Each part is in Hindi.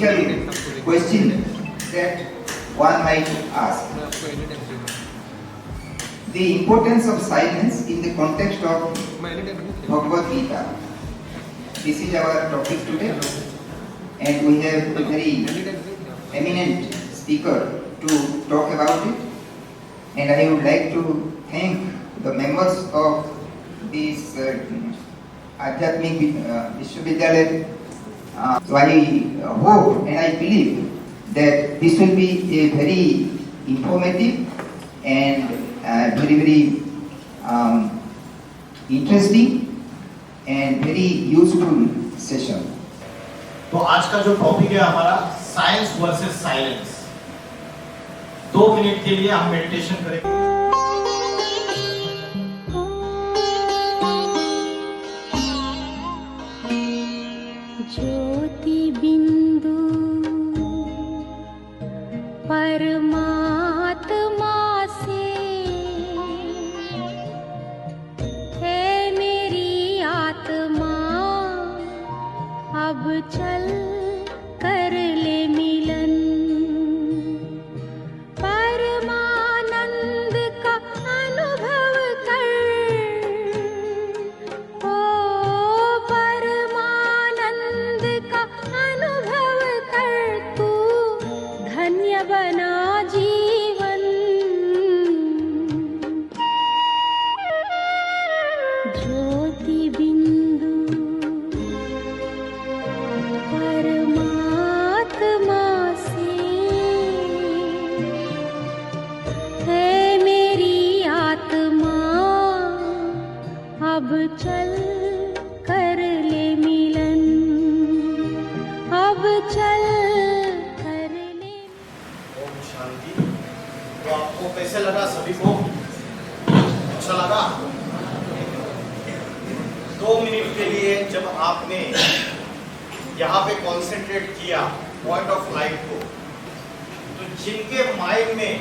ethical question that one might ask. The importance of silence in the context of Bhagavad Gita. This is our topic today, and we have a very eminent speaker to talk about it. And I would like to thank the members of this Adhyatmik Vishwavidyalaya. So I hope and I believe that this will be a very informative and very interesting and very useful session. तो आज का जो टॉपिक है हमारा साइंस वर्सेस साइलेंस। 2 मिनट के लिए हम मेडिटेशन करेंगे। ज्योति बिंदु परमात्मा से है मेरी आत्मा, अब चल कर ले मिलन। परमानंद का अनुभव कर, ओ परमानंद का अनुभव कर, तू धन्य बना जीवन। ज्योति बिंदु परमात्मा से है मेरी आत्मा, अब चल कर ले मिलन, अब चल कर ले। ओम शांति। तो आपको कैसे लगा? सभी को अच्छा लगा? 2 मिनट के लिए जब आपने यहाँ पे कंसंट्रेट किया पॉइंट ऑफ लाइट को, तो जिनके माइंड में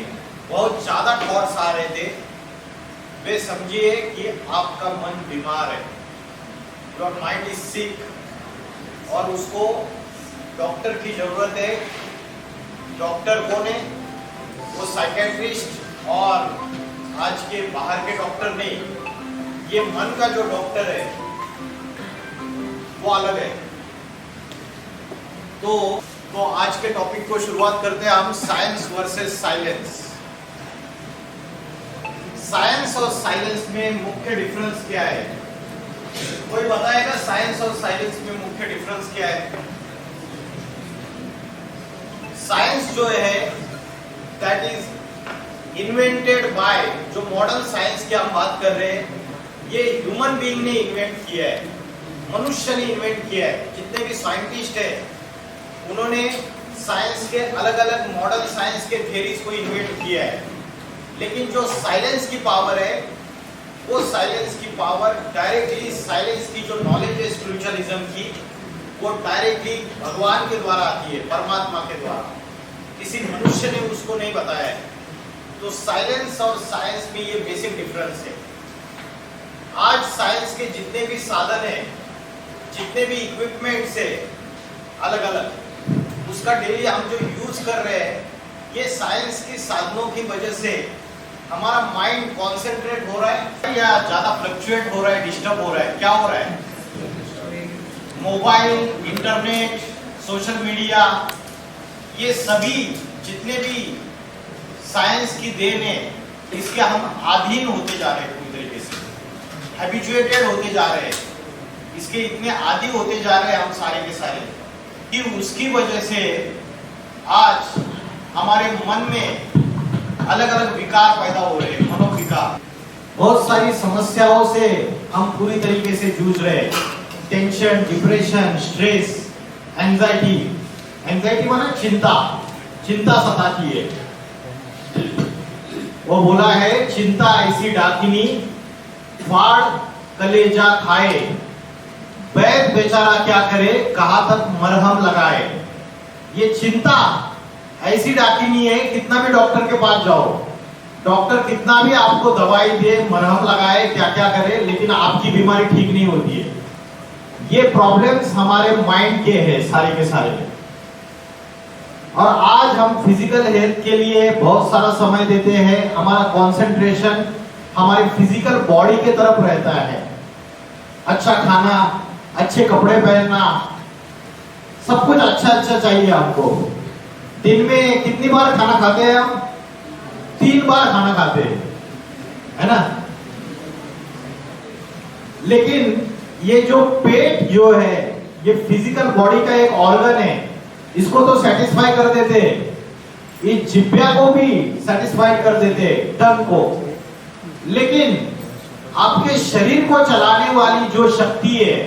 बहुत ज्यादा थॉट्स आ रहे थे, वे समझिए कि आपका मन बीमार है, योर माइंड इज सिक और उसको डॉक्टर की जरूरत है। डॉक्टर कौन है? वो साइकेट्रिस्ट और आज के बाहर के डॉक्टर नहीं, ये मन का जो डॉक्टर है वो अलग है। तो आज के टॉपिक को शुरुआत करते हैं हम, साइंस वर्सेस साइलेंस। साइंस और साइलेंस में मुख्य डिफरेंस क्या है? कोई बताएगा साइंस और साइलेंस में मुख्य डिफरेंस क्या है? साइंस जो है दैट इज इन्वेंटेड बाय, जो मॉडर्न साइंस की हम बात कर रहे हैं, ये ह्यूमन बीइंग ने इन्वेंट किया है, मनुष्य ने इन्वेंट किया है। जितने भी साइंटिस्ट है उन्होंने साइंस के अलग अलग मॉडर्न साइंस के थ्योरीज को इन्वेंट किया है। लेकिन जो साइलेंस की पावर है, वो साइलेंस की पावर डायरेक्टली, साइलेंस की जो नॉलेज है स्पिरिचुअलिज्म की, वो डायरेक्टली भगवान के द्वारा आती है, परमात्मा के द्वारा। किसी मनुष्य ने उसको नहीं बताया है। तो साइलेंस और साइंस में ये बेसिक डिफरेंस है। आज साइंस के जितने भी साधन है, जितने भी इक्विपमेंट्स है अलग अलग, उसका डेली हम जो यूज कर रहे हैं, ये साइंस के साधनों की वजह से हमारा माइंड कॉन्सेंट्रेट हो रहा है या ज्यादा फ्लक्चुएट हो रहा है, डिस्टर्ब हो रहा है? क्या हो रहा है? मोबाइल, इंटरनेट, सोशल मीडिया, ये सभी जितने भी साइंस की देन है, इसके हम अधीन होते जा रहे हैं, पूरी तरीके से हैबिचुएटेड होते जा रहे हैं, इसके इतने आदी होते जा रहे हैं हम सारे के सारे, कि उसकी वजह से आज हमारे मन में अलग अलग विकार पैदा हो रहे हैं, मनोविकार। बहुत सारी समस्याओं से हम पूरी तरीके से जूझ रहे हैं। Tension, depression, stress, anxiety. Anxiety माना चिंता, चिंता सताती है। वो बोला है, चिंता ऐसी डाकिनी फाड़ कलेजा खाए, वैद बेचारा क्या करे, कहाँ तक मरहम लगाए। ये चिंता ऐसी डाकिनी है, कितना भी डॉक्टर के पास जाओ, डॉक्टर कितना भी आपको दवाई दे, मरहम लगाए, क्या क्या करे, लेकिन आपकी बीमारी ठीक नहीं होती है। ये प्रॉब्लम्स हमारे माइंड के हैं सारे के सारे। और आज हम फिजिकल हेल्थ के लिए बहुत सारा समय देते हैं। हमारा कंसंट्रेशन हमारी फिजिकल बॉडी के तरफ रहता है। अच्छा खाना, अच्छे कपड़े पहनना, सब कुछ अच्छा अच्छा चाहिए आपको। दिन में कितनी बार खाना खाते हैं हम? 3 बार खाना खाते हैं, है ना? लेकिन ये जो पेट जो है, ये फिजिकल बॉडी का एक ऑर्गन है, इसको तो सेटिस्फाई कर देते हैं, ये जिह्वा को भी सेटिस्फाई कर देते हैं, टंग को। लेकिन आपके शरीर को चलाने वाली जो शक्ति है,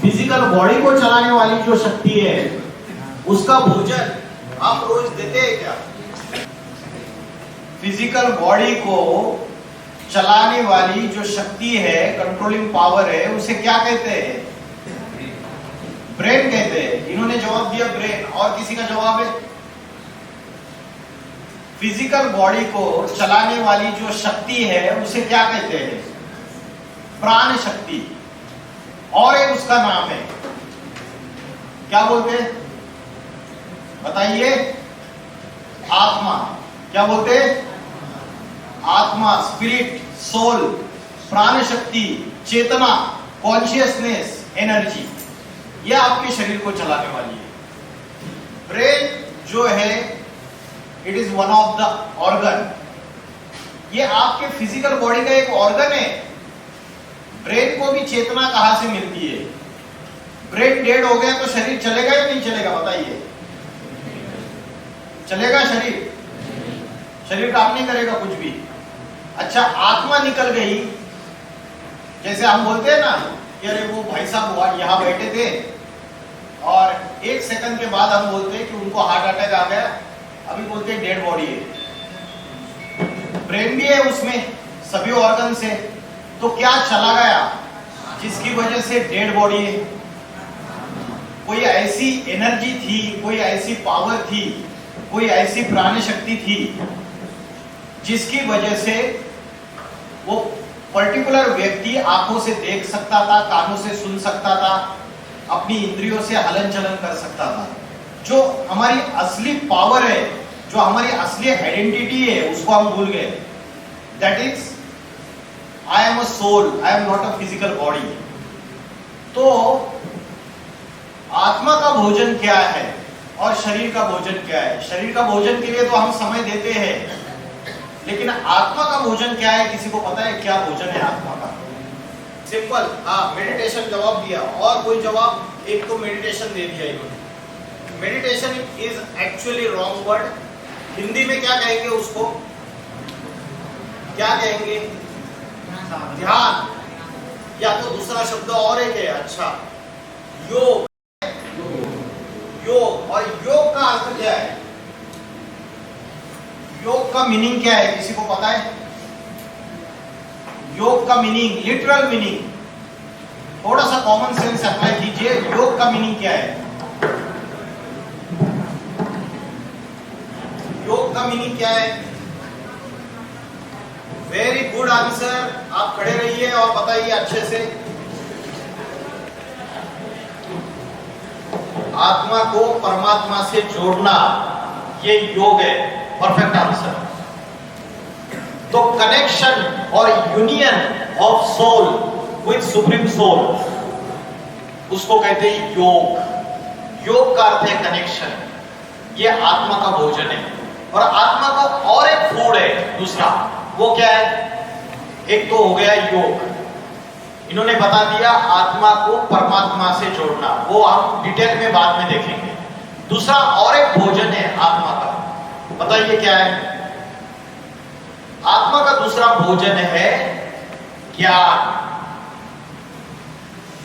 फिजिकल बॉडी को चलाने वाली जो शक्ति है, उसका भोजन आप रोज देते हैं क्या? फिजिकल बॉडी को चलाने वाली जो शक्ति है, कंट्रोलिंग पावर है, उसे क्या कहते हैं? ब्रेन कहते हैं। इन्होंने जवाब दिया ब्रेन। और किसी का जवाब है? फिजिकल बॉडी को चलाने वाली जो शक्ति है, उसे क्या कहते हैं? प्राण शक्ति। और एक उसका नाम है, क्या बोलते हैं? बताइए। आत्मा। क्या बोलते हैं? आत्मा, स्पिरिट, सोल, प्राण शक्ति, चेतना, कॉन्शियसनेस, एनर्जी, यह आपके शरीर को चलाने वाली है। ब्रेन जो है, it is one of the organ. ये आपके फिजिकल बॉडी का एक ऑर्गन है। ब्रेन को भी चेतना कहां से मिलती है? ब्रेन डेड हो गया तो शरीर चलेगा या नहीं चलेगा? बताइए। चलेगा शरीर? शरीर काम नहीं करेगा कुछ भी। अच्छा, आत्मा निकल गई, जैसे हम बोलते हैं ना कि अरे वो भाई साहब यहां बैठे थे और 1 सेकंड के बाद हम बोलते हैं कि उनको हार्ट अटैक आ गया, अभी बोलते हैं डेड बॉडी है। ब्रेन भी है उसमें, सभी ऑर्गन से। तो क्या चला गया जिसकी वजह से डेड बॉडी है? कोई ऐसी एनर्जी थी, कोई ऐसी पावर थी, कोई ऐसी प्राण शक्ति थी जिसकी वजह से वो पर्टिकुलर व्यक्ति आंखों से देख सकता था, कानों से सुन सकता था, अपनी इंद्रियों से हलन चलन कर सकता था। जो हमारी असली पावर है, जो हमारी असली आइडेंटिटी है, उसको हम भूल गए। That is I am a soul, I am not a physical body. तो आत्मा का भोजन क्या है और शरीर का भोजन क्या है? शरीर का भोजन के लिए तो हम समय देते हैं, लेकिन आत्मा का भोजन क्या है? किसी को पता है क्या भोजन है आत्मा का? सिंपल, हाँ, मेडिटेशन जवाब दिया। और कोई जवाब? एक तो मेडिटेशन दे दिया इन्होंने। Meditation is actually wrong word. Hindi में क्या कहेंगे उसको? क्या कहेंगे? ध्यान। या तो दूसरा शब्द और एक है। अच्छा, योग। योग। और योग का अर्थ क्या है? योग का मीनिंग क्या है? किसी को पता है? योग का मीनिंग, लिटरल मीनिंग, थोड़ा सा कॉमन सेंस अप्लाई कीजिए। योग का मीनिंग क्या है? योग का मीनिंग क्या है? Very good answer. आप खड़े रहिए और बताइए अच्छे से। आत्मा को परमात्मा से जोड़ना, ये योग है। Perfect answer. तो कनेक्शन और union of soul with supreme soul, उसको कहते हैं योग। योग का अर्थ है कनेक्शन। ये आत्मा का भोजन है। और आत्मा का और एक फूड है दूसरा, वो क्या है? एक तो हो गया योग, इन्होंने बता दिया आत्मा को परमात्मा से जोड़ना, वो हम डिटेल में बाद में देखेंगे। दूसरा और एक भोजन है आत्मा का, बताइए क्या है? आत्मा का दूसरा भोजन है ज्ञान।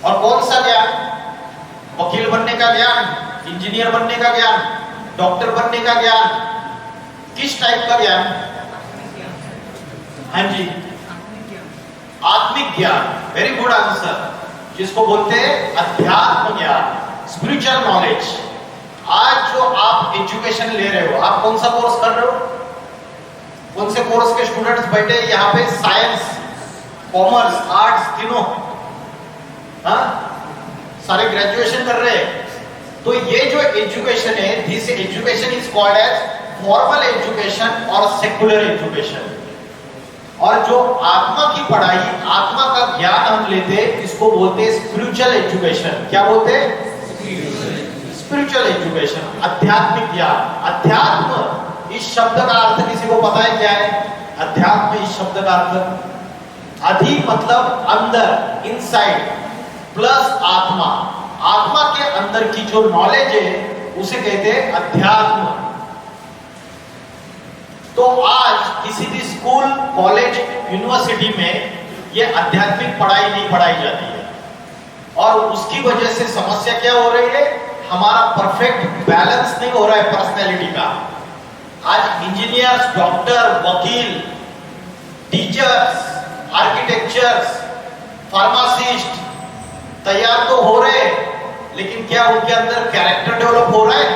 और कौन सा ज्ञान? वकील बनने का ज्ञान, इंजीनियर बनने का ज्ञान, डॉक्टर बनने का ज्ञान। किस टाइप का ज्ञान? हाँ जी, आत्मिक ज्ञान। वेरी गुड आंसर, जिसको बोलते हैं अध्यात्म ज्ञान, स्पिरिचुअल नॉलेज। आज जो आप एजुकेशन ले रहे हो, आप कौन सा कोर्स कर रहे हो? कौन से कोर्स के स्टूडेंट्स बैठे यहाँ पे? साइंस, कॉमर्स, आर्ट्स, तीनों। हाँ, सारे ग्रेजुएशन कर रहे हैं। तो ये जो एजुकेशन है, this education is called as formal education और सेकुलर एजुकेशन। और जो आत्मा की पढ़ाई, आत्मा का ज्ञान हम लेते हैं, इसको बोलते हैं स्पिरिचुअल एजुकेशन। क्या बोलते हैं? स्पिरिचुअल एजुकेशन, आध्यात्मिक ज्ञान। अध्यात्म इस शब्द का अर्थ किसी को पता है क्या है? अध्यात्म इस शब्द का अर्थ, अधि मतलब अंदर, इनसाइड, प्लस आत्मा। आत्मा के अंदर की जो नॉलेज है उसे कहते हैं अध्यात्म। तो आज किसी भी स्कूल, कॉलेज, यूनिवर्सिटी में ये आध्यात्मिक पढ़ाई नहीं पढ़ाई जाती है, और उसकी वजह से समस्या क्या हो रही है? हमारा परफेक्ट बैलेंस नहीं हो रहा है पर्सनैलिटी का। आज इंजीनियर्स, डॉक्टर, वकील, टीचर्स, आर्किटेक्चर्स, फार्मासिस्ट तैयार तो हो रहे, लेकिन क्या उनके अंदर कैरेक्टर डेवलप हो रहा है?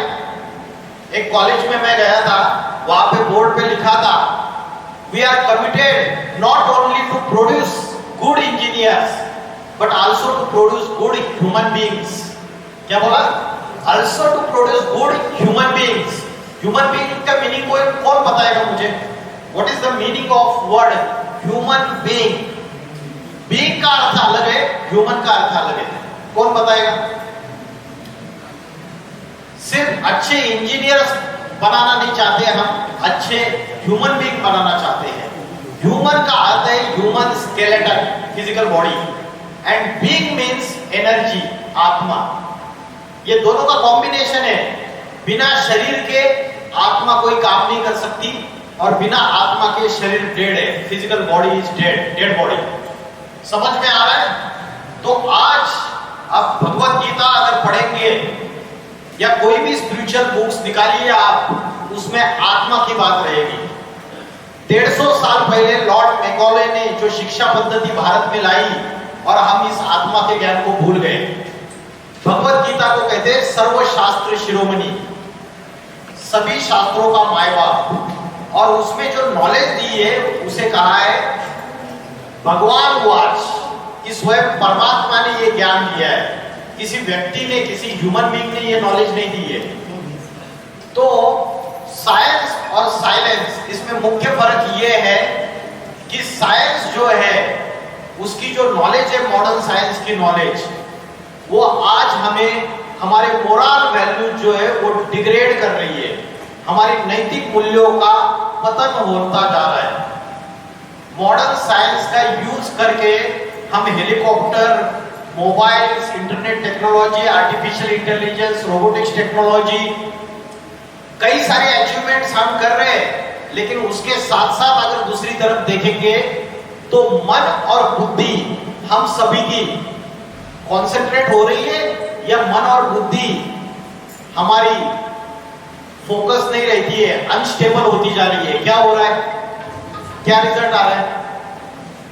एक कॉलेज में मैं गया था, वहां पे बोर्ड पे लिखा था, we are committed not only to produce good engineers but also to produce good human beings. क्या बोला? Also to produce good human beings. Human being का मीनिंग कौन बताएगा मुझे? What is the meaning of word human being? Being का अर्थ अलग है, ह्यूमन का अर्थ अलग है। कौन बताएगा? सिर्फ अच्छे इंजीनियर्स बनाना नहीं चाहते हम, अच्छे ह्यूमन बीइंग बनाना चाहते हैं। ह्यूमन का अर्थ है human skeleton, physical body, and being means energy, आत्मा। ये दोनों का कॉम्बिनेशन है। बिना शरीर के आत्मा कोई काम नहीं कर सकती, और बिना आत्मा के शरीर डेड है, physical body is dead, dead body. समझ में आ रहा है? तो आज आप भगवत गीता अगर पढ़ेंगे या कोई भी स्पिरिचुअल बुक्स निकालिए आप, उसमें आत्मा की बात रहेगी। 150 साल पहले लॉर्ड मैकॉले ने जो शिक्षा पद्धति भारत में लाई, और हम इस आत्मा के ज्ञान को भूल गए। भगवत गीता को कहते हैं सर्वशास्त्र शिरोमणि, सभी शास्त्रों का माय बाप। और उसमें जो नॉलेज दी है उसे कहा है भगवान वाच, कि स्वयं परमात्मा ने ये ज्ञान दिया है, किसी व्यक्ति ने, किसी ह्यूमन बीइंग ने ये नॉलेज नहीं दी है। तो साइंस और साइलेंस, इसमें मुख्य फर्क ये है कि साइंस जो है उसकी जो नॉलेज है, मॉडर्न साइंस की नॉलेज, वो आज हमें हमारे मोरल वैल्यू जो है वो डिग्रेड कर रही है। हमारी नैतिक मूल्यों का पतन होता जा रहा है। मॉडर्न साइंस का यूज करके हम helicopter, mobiles, internet technology, artificial intelligence, robotics technology, कई सारे अचीवमेंट्स हम कर रहे हैं, लेकिन उसके साथ साथ अगर दूसरी तरफ देखेंगे तो मन और बुद्धि हम सभी की कॉन्सेंट्रेट हो रही है, या मन और बुद्धि हमारी फोकस नहीं रहती है, अनस्टेबल होती जा रही है। क्या हो रहा है? क्या रिजल्ट आ रहा है?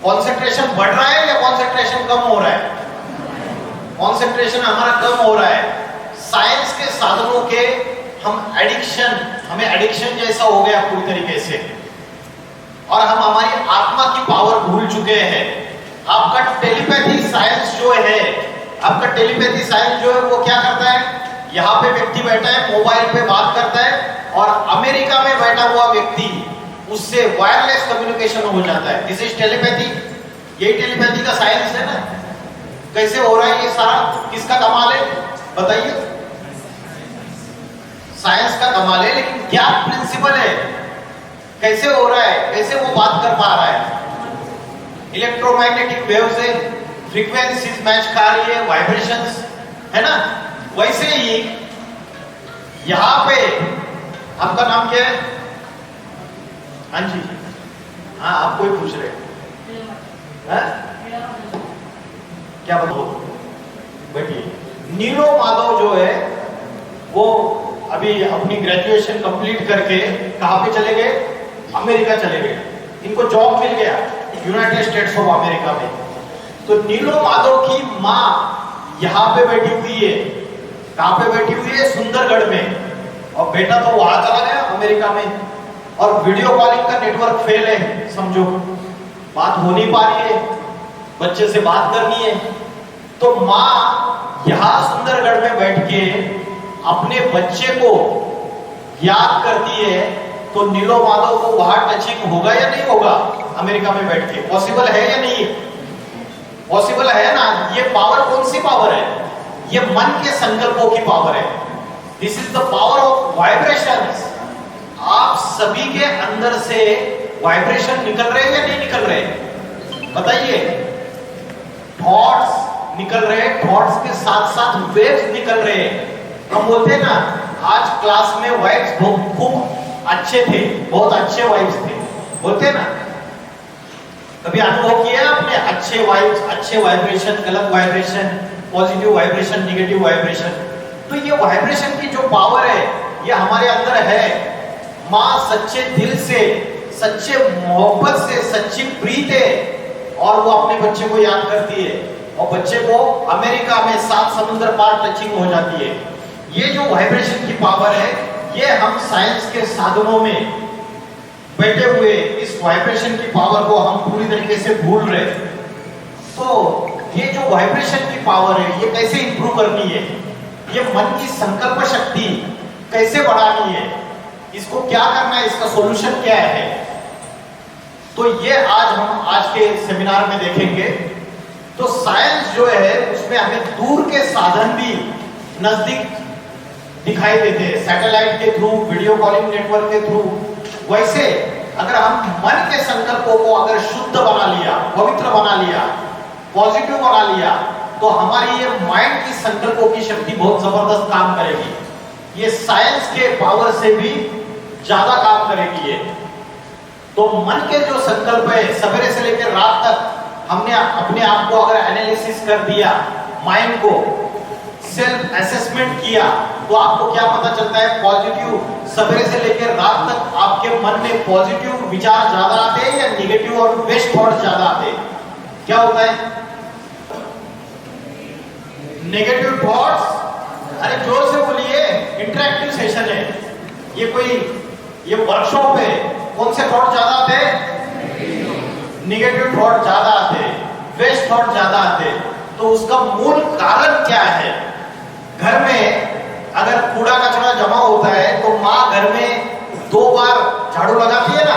कॉन्सेंट्रेशन बढ़ रहा है या कॉन्सेंट्रेशन कम हो रहा है? कॉन्सेंट्रेशन हमारा कम हो रहा है। साइंस के साधनों के हम एडिक्शन, हमें एडिक्शन जैसा हो गया पूरी तरीके से, और हम हमारी आत्मा की पावर भूल चुके हैं। आपका टेलीपैथी साइंस जो है, आपका टेलीपैथी साइंस जो है वो क्या करता है? यहाँ पे व्यक्ति बैठा है, मोबाइल पे बात करता है, और अमेरिका में बैठा हुआ व्यक्ति उससे वायरलेस कम्युनिकेशन हो जाता है। This is telepathy. यही टेलीपैथी का साइंस है ना। कैसे हो रहा है ये सारा? किसका कमाल है बताइए? साइंस का कमाल है, लेकिन क्या प्रिंसिपल है? कैसे हो रहा है? कैसे वो बात कर पा रहा है? इलेक्ट्रोमैग्नेटिक वेव से फ्रीक्वेंसीज मैच कर रही है, वाइब्रेशंस, है ना। वैसे ही यहां पे आपका नाम क्या है? हाँ जी, हाँ आपको ही पूछ रहे हैं। क्या बताओ? बैठिए। नीलो माधव जो है वो अभी अपनी ग्रेजुएशन कंप्लीट करके कहां पे चले गए? अमेरिका चले गए। इनको जॉब मिल गया यूनाइटेड स्टेट्स ऑफ अमेरिका में। तो नीलो माधव की माँ यहाँ पे बैठी हुई है। कहां पे बैठी हुई है? सुंदरगढ़ में। और बेटा तो वहां चला गया अमेरिका में, और वीडियो कॉलिंग का नेटवर्क फेल है, समझो, बात हो नहीं पा रही है, बच्चे से बात करनी है। तो माँ यहाँ सुंदरगढ़ में बैठ के अपने बच्चे को याद करती है तो नीलो माधव को वहां टचिंग होगा या नहीं होगा? अमेरिका में बैठ के पॉसिबल है या नहीं? पॉसिबल है ना? ये पावर कौन सी पावर है? ये मन के संकल्पों की पावर है। This is the power of vibrations. आप सभी के अंदर से वाइब्रेशन निकल रहे हैं या नहीं निकल रहे? बताइए। थॉट्स निकल रहे हैं, थॉट्स के साथ साथ वेव्स निकल रहे हैं। हम बोलते हैं ना, आज क्लास में वाइब्स खूब अच्छे थे, बहुत अच्छे वाइब्स थे, बोलते हैं ना। कभी अनुभव किया है आपने? अच्छे वाइब्स, अच्छे वाइब्रेशन, गलत vibration, positive vibration, negative vibration. तो ये वाइब्रेशन की जो पावर है ये हमारे अंदर है। माँ सच्चे दिल से, सच्चे मोहब्बत से, सच्ची प्रीत है और वो अपने बच्चे को याद करती है और बच्चे को अमेरिका में 7 समुद्र पार टचिंग हो जाती है। ये जो वाइब्रेशन की पावर है ये हम साइंस के साधनों में बैठे हुए इस वाइब्रेशन की पावर को हम पूरी तरीके से भूल रहे। तो ये जो वाइब्रेशन की पावर है ये कैसे इंप्रूव करनी है? ये मन की संकल्प शक्ति कैसे बढ़ानी है? इसको क्या करना है? इसका सॉल्यूशन क्या है? तो ये आज के सेमिनार में देखेंगे। तो साइंस जो है उसमें हमें दूर के साधन भी नजदीक दिखाई देते हैं, सैटेलाइट के थ्रू, वीडियो कॉलिंग नेटवर्क के थ्रू। वैसे अगर हम मन के संकल्पों को अगर शुद्ध बना लिया, पवित्र बना लिया, पॉजिटिव बना लिया, तो हमारी ये माइंड की संकल्पों की शक्ति बहुत जबरदस्त काम करेगी। ये साइंस के पावर से भी ज्यादा काम करेगी ये। तो मन के जो संकल्प है, सवेरे से लेकर रात तक हमने अपने आप को अगर एनालिसिस कर दिया, माइंड को सेल्फ असेसमेंट किया, तो आपको क्या पता चलता है? पॉजिटिव सवेरे से लेकर रात तक आपके मन में पॉजिटिव विचार ज्यादा आते हैं या नेगेटिव और वेस्ट थॉट ज्यादा आते हैं? क्या होता है? Negative thoughts. अरे जोर से बोलिए, इंटरैक्टिव सेशन है ये। ये वर्कशॉप है। कौन से थॉट ज्यादा आते हैं? नेगेटिव थॉट ज्यादा आते हैं, वेस्ट थॉट ज्यादा आते हैं। तो उसका मूल कारण क्या है? घर में अगर कूड़ा कचरा जमा होता है तो माँ घर में 2 बार झाड़ू लगाती है ना,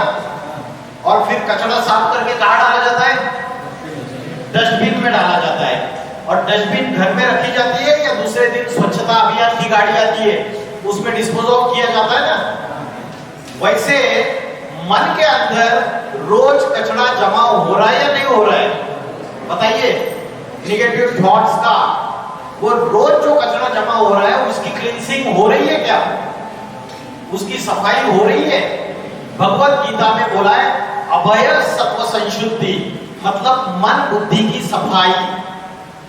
और फिर कचरा साफ करके कहाँ डाला जाता है? डस्टबिन में डाला जाता है। और डस्टबिन घर में रखी जाती है या दूसरे दिन स्वच्छता अभियान की गाड़ी आती है उसमें डिस्पोज ऑफ किया जाता है ना? वैसे मन के अंदर रोज कचरा जमा हो रहा है या नहीं हो रहा है? बताइए। नेगेटिव थॉट्स का वो रोज जो कचरा जमा हो रहा है उसकी क्लींसिंग हो रही है क्या? उसकी सफाई हो रही है? भगवत गीता में बोला है अभय सत्व संशुद्धि, मतलब मन बुद्धि की सफाई।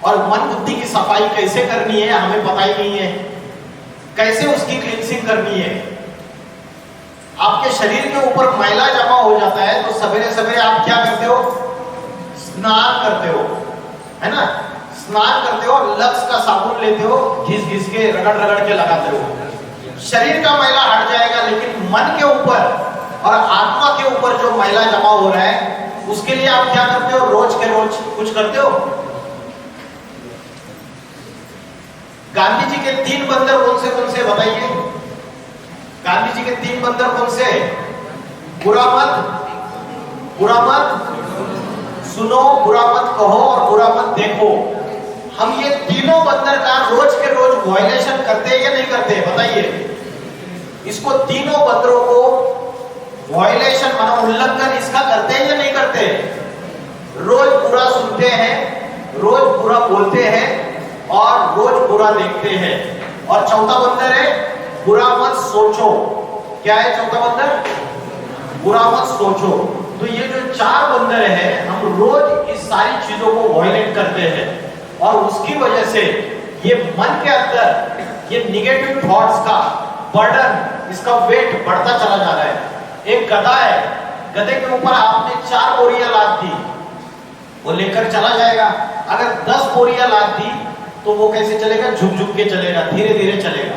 और मन बुद्धि की सफाई कैसे करनी है हमें पता ही नहीं है। कैसे उसकी क्लींसिंग करनी है? आपके शरीर के ऊपर मैला जमा हो जाता है तो सवेरे सवेरे आप क्या करते हो? स्नान करते हो, है ना? स्नान करते हो, लक्स का साबुन लेते हो, घिस घिस के रगड़ रगड़ के लगाते हो। शरीर का मैला हट जाएगा, लेकिन मन के ऊपर और आत्मा के ऊपर जो मैला जमा हो रहा है उसके लिए आप क्या करते हो? रोज के रोज कुछ करते हो। गांधी जी के 3 बंदर कौन से बताइए? गांधी जी के 3 बंदर कौन से? बुरा मत सुनो, बुरा मत कहो और बुरा मत देखो। हम ये तीनों बंदर का रोज के रोज वायलेशन करते हैं या नहीं करते? बताइए। इसको तीनों बंदरों को वायलेशन माना उल्लंघन इसका करते हैं या नहीं करते? रोज बुरा सुनते हैं, रोज बुरा बोलते हैं और रोज बुरा देखते हैं। और चौथा बंदर है बुरा मत सोचो। क्या है चौथा बंदर? बुरा मत सोचो। तो ये जो 4 बंदर हैं हम रोज इस सारी चीजों को वायलेट करते हैं और उसकी वजह से ये मन के अंदर ये निगेटिव थॉट्स का बर्डन, इसका वेट बढ़ता चला जा रहा है। एक गधा है, गधे के ऊपर आपने 4 बोरियां लाद दी, वो लेकर चला जाएगा। अगर 10 बोरियां लाद दी तो वो कैसे चलेगा? झुक झुक के चलेगा, धीरे धीरे चलेगा।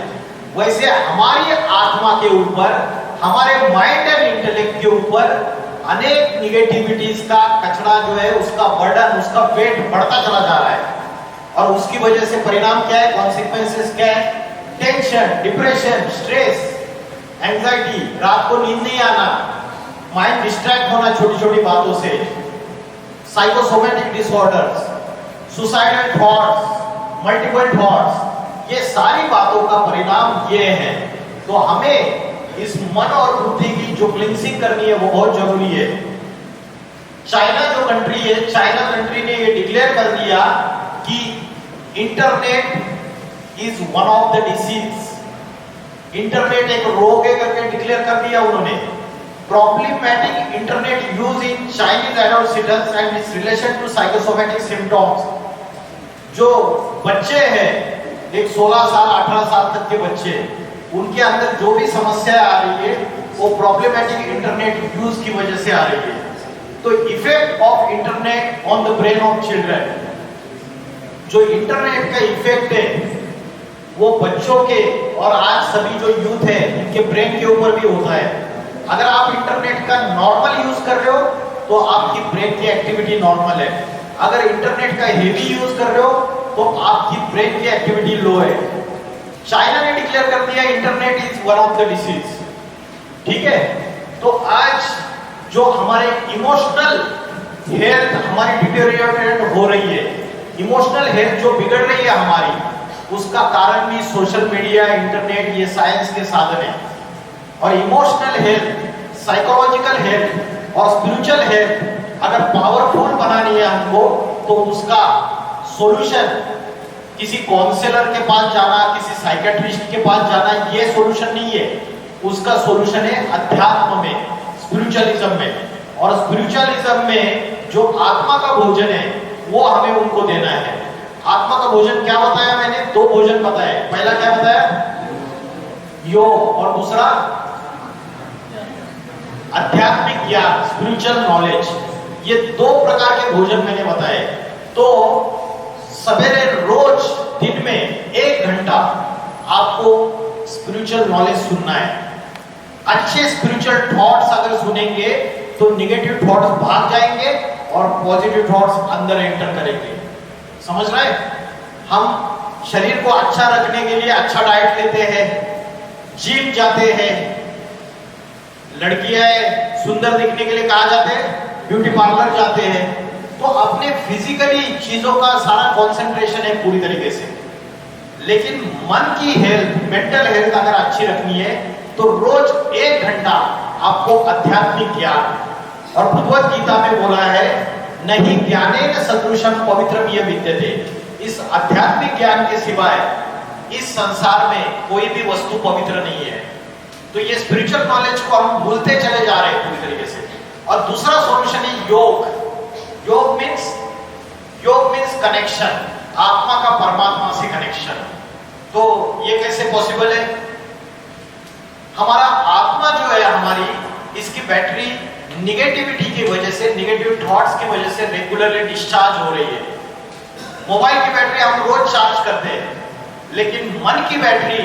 वैसे हमारी आत्मा के ऊपर, हमारे माइंड एंड इंटेलेक्ट के ऊपर अनेक निगेटिविटीज का कचरा जो है उसका बर्डन, उसका वेट बढ़ता चला जा रहा है। और उसकी वजह से परिणाम क्या है? कॉन्सिक्वेंसेस क्या है? टेंशन, डिप्रेशन, स्ट्रेस, एंजाइटी, रात को नींद नहीं आना, माइंड डिस्ट्रैक्ट होना छोटी छोटी बातों से, psychosomatic disorders, suicidal thoughts, multiple thoughts, ये सारी बातों का परिणाम ये है। तो हमें इस मन और बुद्धि की जो क्लींसिंग करनी है वो बहुत जरूरी है। चाइना जो कंट्री है, चाइना कंट्री ने ये डिक्लेयर कर दिया कि internet is one of the disease. Internet एक रोग है करके डिक्लेयर कर दिया उन्होंने। Problematic internet use in Chinese adult citizens and its relation to psychosomatic symptoms. जो बच्चे हैं, एक 16 साल 18 साल तक के बच्चे, उनके अंदर जो भी समस्या आ रही है वो प्रॉब्लमैटिक इंटरनेट यूज की वजह से आ रही है। तो effect of internet on the brain of children, जो इंटरनेट का इफेक्ट है वो बच्चों के और आज सभी जो यूथ है इनके ब्रेन के ऊपर भी होता है। अगर आप इंटरनेट का नॉर्मल यूज कर रहे हो तो आपकी ब्रेन की एक्टिविटी नॉर्मल है। अगर इंटरनेट का हेवी यूज कर रहे हो तो आपकी ब्रेन की एक्टिविटी लो है। चाइना ने डिक्लेयर कर दिया internet is one of the disease. ठीक है, तो आज जो हमारे इमोशनल हेल्थ हमारी डिटेरियोरेट हो रही है, इमोशनल हेल्थ जो बिगड़ रही है हमारी, उसका कारण भी सोशल मीडिया, इंटरनेट, ये साइंस के साधन है। और इमोशनल हेल्थ, साइकोलॉजिकल हेल्थ और स्पिरिचुअल हेल्थ अगर पावरफुल बनानी है हमको तो उसका सॉल्यूशन किसी काउंसलर के पास जाना, किसी साइकियाट्रिस्ट के पास जाना, ये सॉल्यूशन नहीं है। उसका सॉल्यूशन है अध्यात्म में, स्पिरिचुअलिज्म में। और स्पिरिचुअलिज्म में जो आत्मा का भोजन है वो हमें उनको देना है। आत्मा का भोजन क्या बताया मैंने? 2 भोजन बताए। पहला क्या बताया? योग, और दूसरा आध्यात्मिक ज्ञान, स्पिरिचुअल नॉलेज। ये 2 प्रकार के भोजन मैंने बताए। तो सवेरे रोज दिन में 1 घंटा आपको स्पिरिचुअल नॉलेज सुनना है। अच्छे स्पिरिचुअल थॉट्स अगर सुनेंगे तो निगेटिव थॉट्स भाग जाएंगे और पॉजिटिव थॉट्स अंदर एंटर करेंगे। समझ रहे? हम शरीर को अच्छा रखने के लिए अच्छा डाइट लेते हैं, जिम जाते हैं, लड़कियां सुंदर दिखने के लिए कहा जाते हैं ब्यूटी पार्लर जाते हैं। तो अपने फिजिकली चीजों का सारा कंसंट्रेशन है पूरी तरीके से, लेकिन मन की हेल्थ, मेंटल हेल्थ अगर अच्छी रखनी है तो रोज 1 घंटा आपको आध्यात्मिक ज्ञान, और भगवत गीता में बोला है नहीं ज्ञानेन सदृशं पवित्रम ये विद्यते। इस आध्यात्मिक ज्ञान के सिवाय इस संसार में कोई भी वस्तु पवित्र नहीं है। तो ये स्पिरिचुअल नॉलेज को हम भूलते चले जा रहे हैं पूरी तरीके से। और दूसरा सॉल्यूशन है योग। योग मीन्स कनेक्शन, आत्मा का परमात्मा से कनेक्शन। तो ये कैसे पॉसिबल है? हमारा आत्मा जो है हमारी, इसकी बैटरी निगेटिविटी की वजह से, निगेटिव थॉट्स की वजह से रेगुलरली डिस्चार्ज हो रही है। मोबाइल की बैटरी हम रोज चार्ज करते हैं, लेकिन मन की बैटरी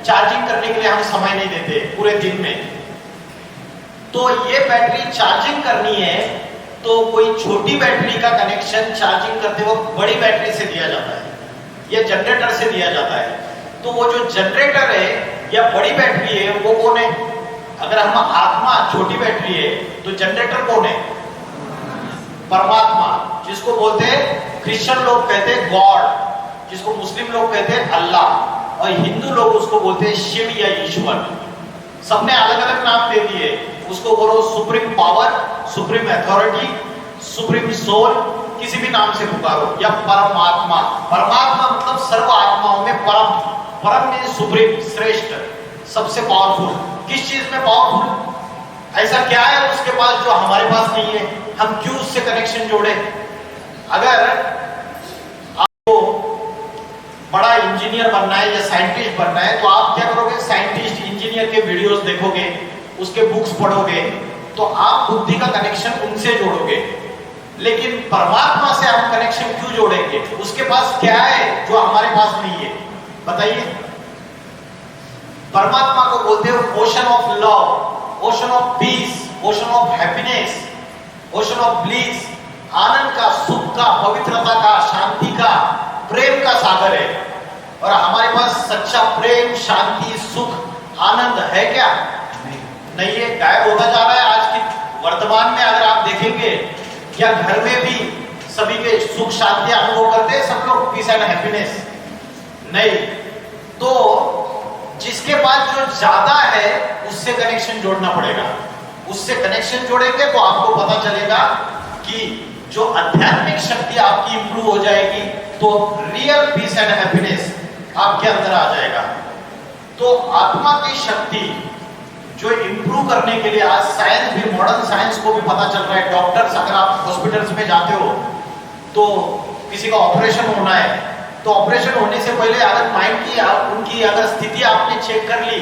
चार्जिंग करने के लिए हम समय नहीं देते पूरे दिन में। तो ये बैटरी चार्जिंग करनी है तो कोई छोटी बैटरी का कनेक्शन चार्जिंग करते वक्त बड़ी बैटरी से दिया जाता है या जनरेटर से दिया जाता है। तो वो जो जनरेटर है या बड़ी बैटरी है वो कौन है? अगर हम आत्मा छोटी बैटरी है तो जनरेटर कौन है? परमात्मा, जिसको बोलते हैं क्रिश्चियन लोग कहते हैं गॉड, जिसको मुस्लिम लोग कहते हैं अल्लाह, और हिंदू लोग उसको बोलते हैं शिव या ईश्वर। सबने अलग अलग नाम दे दिए। उसको बोलो supreme power, supreme authority, supreme soul, किसी भी नाम से पुकारो, या परमात्मा। परमात्मा मतलब सर्व आत्माओं में परम। परम में सुप्रीम, श्रेष्ठ, सबसे पावरफुल। किस चीज में पावरफुल? ऐसा क्या है उसके पास जो हमारे पास नहीं है? हम क्यों उससे कनेक्शन जोड़े? अगर आपको बड़ा इंजीनियर बनना है या साइंटिस्ट बनना है तो आप क्या करोगे? साइंटिस्ट, इंजीनियर के वीडियोस देखोगे, उसके बुक्स पढ़ोगे, तो आप बुद्धि का कनेक्शन उनसे जोड़ोगे। लेकिन परमात्मा से हम कनेक्शन क्यों जोड़ेंगे? उसके पास क्या है जो हमारे पास नहीं है? बताइए। परमात्मा को बोलते हैं ocean of love, ocean of peace, ocean of happiness, ocean of bliss. आनंद का, सुख का, पवित्रता का, शांति का, प्रेम का सागर है। और हमारे पास सच्चा प्रेम, शांति, सुख, आनंद है क्या? नहीं, ये गायब होता जा रहा है। आज की वर्तमान में अगर आप देखेंगे, क्या घर में भी सभी के सुख शांति अनुभव करते हैं सब लोग, पीस एंड हैप्पीनेस? नहीं। तो जिसके पास जो ज्यादा है उससे कनेक्शन जोड़ना पड़ेगा। उससे कनेक्शन जोड़ेंगे तो आपको पता चलेगा कि जो आध्यात्मिक शक्ति आपकी इंप्रूव हो जाएगी, तो रियल पीस एंड हैप्पीनेस आपके अंदर आ जाएगा। तो आत्मा की शक्ति जो इंप्रूव करने के लिए आज साइंस भी, मॉडर्न साइंस को भी पता चल रहा है। डॉक्टर्स, अगर आप हॉस्पिटल्स में जाते हो तो किसी का ऑपरेशन होना है, तो ऑपरेशन होने से पहले अगर माइंड की उनकी अगर स्थिति आपने चेक कर ली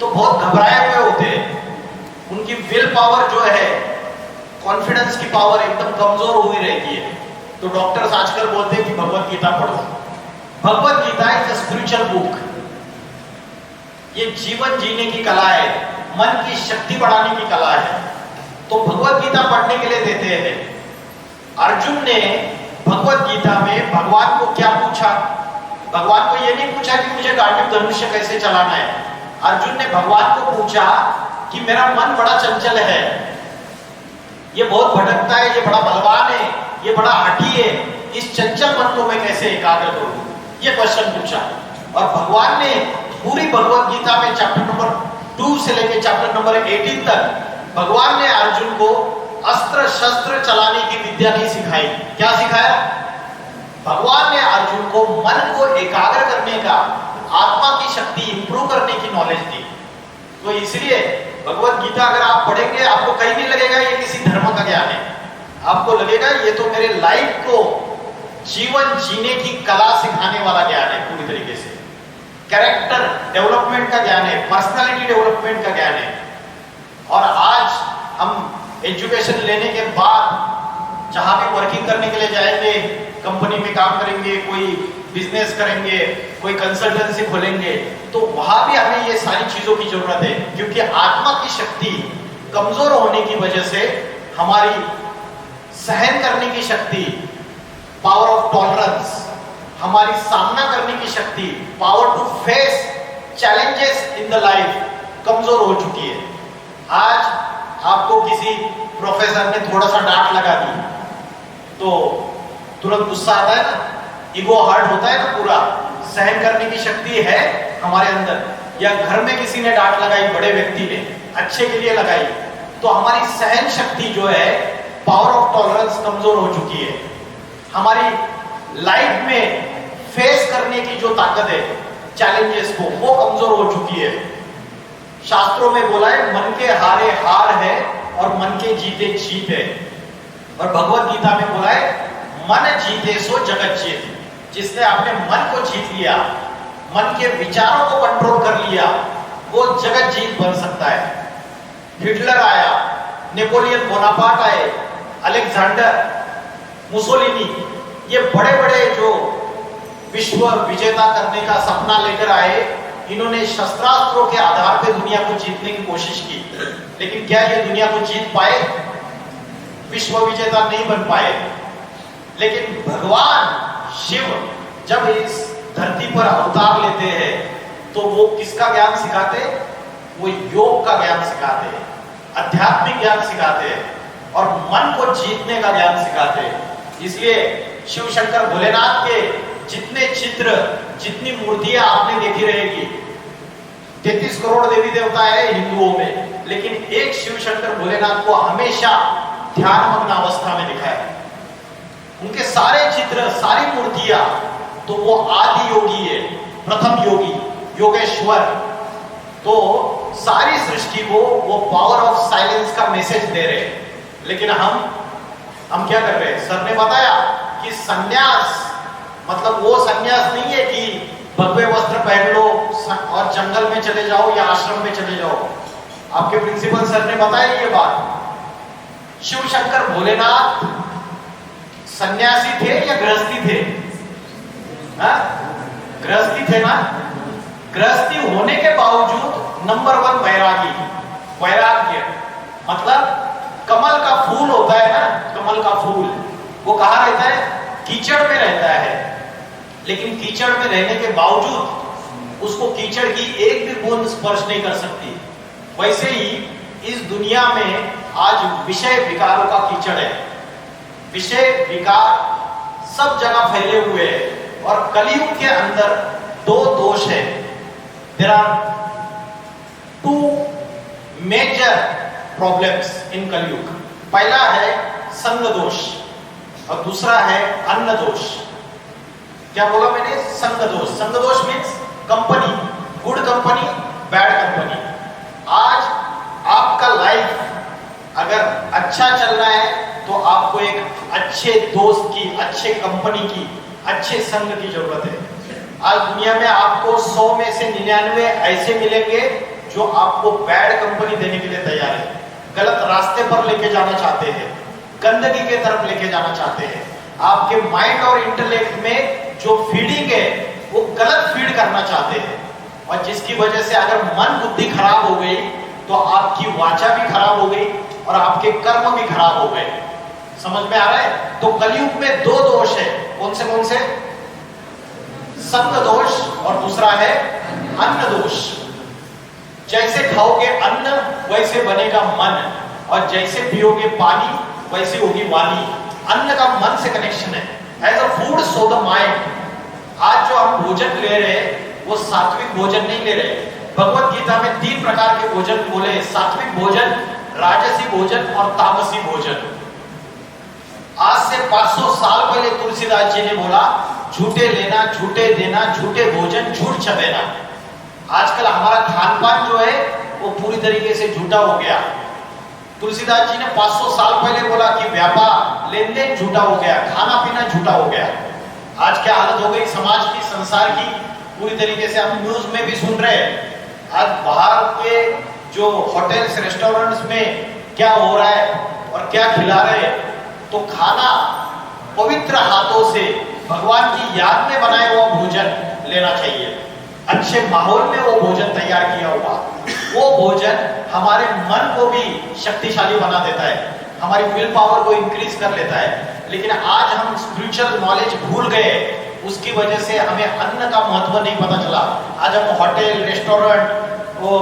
तो बहुत घबराए हुए होते हैं। उनकी विल पावर जो है, कॉन्फिडेंस की पावर एकदम कमजोर हुई रहती है। तो डॉक्टर्स आजकल बोलते हैं कि भगवत गीता पढ़ो। Bhagavad Gita is a spiritual book. ये जीवन जीने की कला है, मन की शक्ति बढ़ाने की कला है। तो भगवत गीता पढ़ने के लिए देते हैं। अर्जुन ने भगवत गीता में भगवान को क्या पूछा? भगवान को यह नहीं पूछा कि मुझे गांडीव धनुष्य कैसे चलाना है। अर्जुन ने भगवान को पूछा कि मेरा मन बड़ा चंचल है, ये बहुत भटकता है, ये बड़ा बलवान है, ये बड़ा हठी है, इस चंचल मन को मैं कैसे एकाग्र करूं? ये क्वेश्चन पूछा। और भगवान ने पूरी भगवत गीता में चैप्टर नंबर 2 से लेकर चैप्टर नंबर 18 तक भगवान ने अर्जुन को अस्त्र शस्त्र चलाने की विद्या नहीं सिखाई। क्या सिखाया? भगवान ने अर्जुन को मन को एकाग्र करने का, आत्मा की शक्ति इंप्रूव करने की नॉलेज दी। तो इसलिए भगवत गीता अगर आप पढ़ेंगे, आपको कहीं नहीं लगेगा ये किसी धर्म का ज्ञान है। आपको लगेगा ये तो मेरे लाइफ को जीवन जीने की कला सिखाने वाला ज्ञान है। पूरी तरीके से कैरेक्टर डेवलपमेंट का ज्ञान है, पर्सनालिटी डेवलपमेंट का ज्ञान है। और आज हम एजुकेशन लेने के बाद जहां भी वर्किंग करने के लिए जाएंगे, कंपनी में काम करेंगे, कोई बिजनेस करेंगे, कोई कंसल्टेंसी खोलेंगे, तो वहां भी हमें ये सारी चीजों की जरूरत है। क्योंकि आत्मा की शक्ति कमजोर होने की वजह से हमारी सहन करने की शक्ति, पावर ऑफ टॉलरेंस, हमारी सामना करने की शक्ति, power to face challenges in the life कमजोर हो चुकी है। आज आपको किसी प्रोफेसर ने थोड़ा सा डांट लगा दी तो तुरंत गुस्सा आता है ना, ईगो हर्ट होता है ना पूरा। सहन करने की शक्ति है हमारे अंदर। या घर में किसी ने डांट लगाई, बड़े व्यक्ति ने अच्छे के लिए लगाई, तो हमारी सहन शक्ति जो है, पावर ऑफ टॉलरेंस कमजोर हो चुकी है। हमारी लाइफ में फेस करने की जो ताकत है चैलेंजेस को, वो कमजोर हो चुकी है। शास्त्रों में बोला है मन के हारे हार है और मन के जीते जीत है। और भगवत गीता में बोला है मन जीते सो जगत जीत। जिसने अपने मन को जीत लिया, मन के विचारों को कंट्रोल कर लिया, वो जगत जीत बन सकता है। हिटलर आया, नेपोलियन बोनापार्ट आए, अलेक्जेंडर, मुसोलिनी, ये बड़े बड़े जो विश्व विजेता करने का सपना लेकर आए, इन्होंने शस्त्रास्त्रों के आधार पर दुनिया को जीतने की कोशिश की। लेकिन क्या ये दुनिया को जीत पाए? विश्व विजेता नहीं बन पाए। लेकिन भगवान शिव जब इस धरती पर अवतार लेते हैं तो वो किसका ज्ञान सिखाते? वो योग का ज्ञान सिखाते हैं, आध्यात्मिक ज्ञान सिखाते हैं और मन को जीतने का ज्ञान सिखाते हैं। इसलिए शिव शंकर भोलेनाथ के जितने चित्र, जितनी मूर्तियां आपने देखी रहेगी, 33 करोड़ देवी देवता है हिंदुओं में, लेकिन एक शिव शंकर भोलेनाथ को हमेशा ध्यानमग्न अवस्था में दिखाया। उनके सारे चित्र, सारी मूर्तियां, तो वो आदि योगी है, प्रथम योगी, योगेश्वर। तो सारी सृष्टि को वो पावर ऑफ साइलेंस का मैसेज दे रहे हैं। लेकिन हम क्या कर रहे हैं? सर ने बताया कि संन्यास मतलब वो संन्यास नहीं है कि भगवे वस्त्र पहन लो और जंगल में चले जाओ या आश्रम में चले जाओ। आपके प्रिंसिपल सर ने बताया ये बात। शिव शंकर भोलेनाथ सन्यासी थे या गृहस्थी थे? गृहस्थी थे ना। गृहस्थी होने के बावजूद नंबर 1 वैरागी। वैराग्य मतलब कमल का फूल होता है ना, कमल का फूल वो कहाँ रहता है? कीचड़ में रहता है। लेकिन कीचड़ में रहने के बावजूद उसको कीचड़ की एक भी बूंद स्पर्श नहीं कर सकती। वैसे ही इस दुनिया में आज विषय विकारों का कीचड़ है। विषय विकार सब जगह फैले हुए हैं और कलयुग के अंदर दो दोष है। There are two major problems in Kalyug. पहला है संग दोष और दूसरा है अन्न दोष। क्या बोला मैंने? संग दोष। संग दोष means company, good company, bad company. आज आपका लाइफ अगर अच्छा चलना है तो आपको एक अच्छे दोस्त की, अच्छे कंपनी की, अच्छे संग की जरूरत है। आज दुनिया में आपको 100 में से 99 ऐसे मिलेंगे जो आपको बैड कंपनी देने के लिए तैयार है, गलत रास्ते पर लेके जाना चाहते हैं, गंदगी के तरफ लेके जाना चाहते हैं। आपके माइंड और इंटेलेक्ट में जो फीडिंग है वो गलत फीड करना चाहते हैं, और जिसकी वजह से अगर मन बुद्धि खराब हो गई तो आपकी वाचा भी खराब हो गई और आपके कर्म भी खराब हो गए। समझ में आ रहा है? तो कलयुग में दो दोष है। कौन से? संग दोष और दूसरा है अन्न दोष। जैसे खाओगे अन्न वैसे बनेगा मन, और जैसे पियोगे पानी वैसे होगी वाणी। अन्न का मन से कनेक्शन है। As a food so the mind. आज जो हम भोजन ले रहे हैं वो सात्विक भोजन नहीं ले रहे। भगवत गीता में 3 प्रकार के भोजन बोले, सात्विक भोजन, राजसी भोजन और तामसी भोजन। आज से 500 साल पहले तुलसीदास जी ने बोला, झूठे लेना, झूठे देना, झूठे भोजन, झूठ चबेना। आजकल हमारा खान पान जो है वो पूरी तरीके से झूठा हो गया। तुलसीदास जी ने 500 साल पहले बोला कि व्यापार, लेन देन झूठा हो गया, खाना पीना झूठा हो गया। आज क्या हालत हो गई समाज की, संसार की? पूरी तरीके से हम न्यूज में भी सुन रहे हैं। आज बाहर के जो होटल्स, रेस्टोरेंट्स में क्या हो रहा है और क्या खिला रहे हैं। तो खाना पवित्र हाथों से भगवान की याद में बनाया हुआ भोजन लेना चाहिए। अच्छे माहौल में वो भोजन तैयार किया हुआ, वो भोजन हमारे मन को भी शक्तिशाली बना देता है, हमारी विल पावर को इंक्रीज कर लेता है। लेकिन आज हम स्पिरिचुअल नॉलेज भूल गए, उसकी वजह से हमें अन्न का महत्व नहीं पता चला। आज हम होटल, रेस्टोरेंट, वो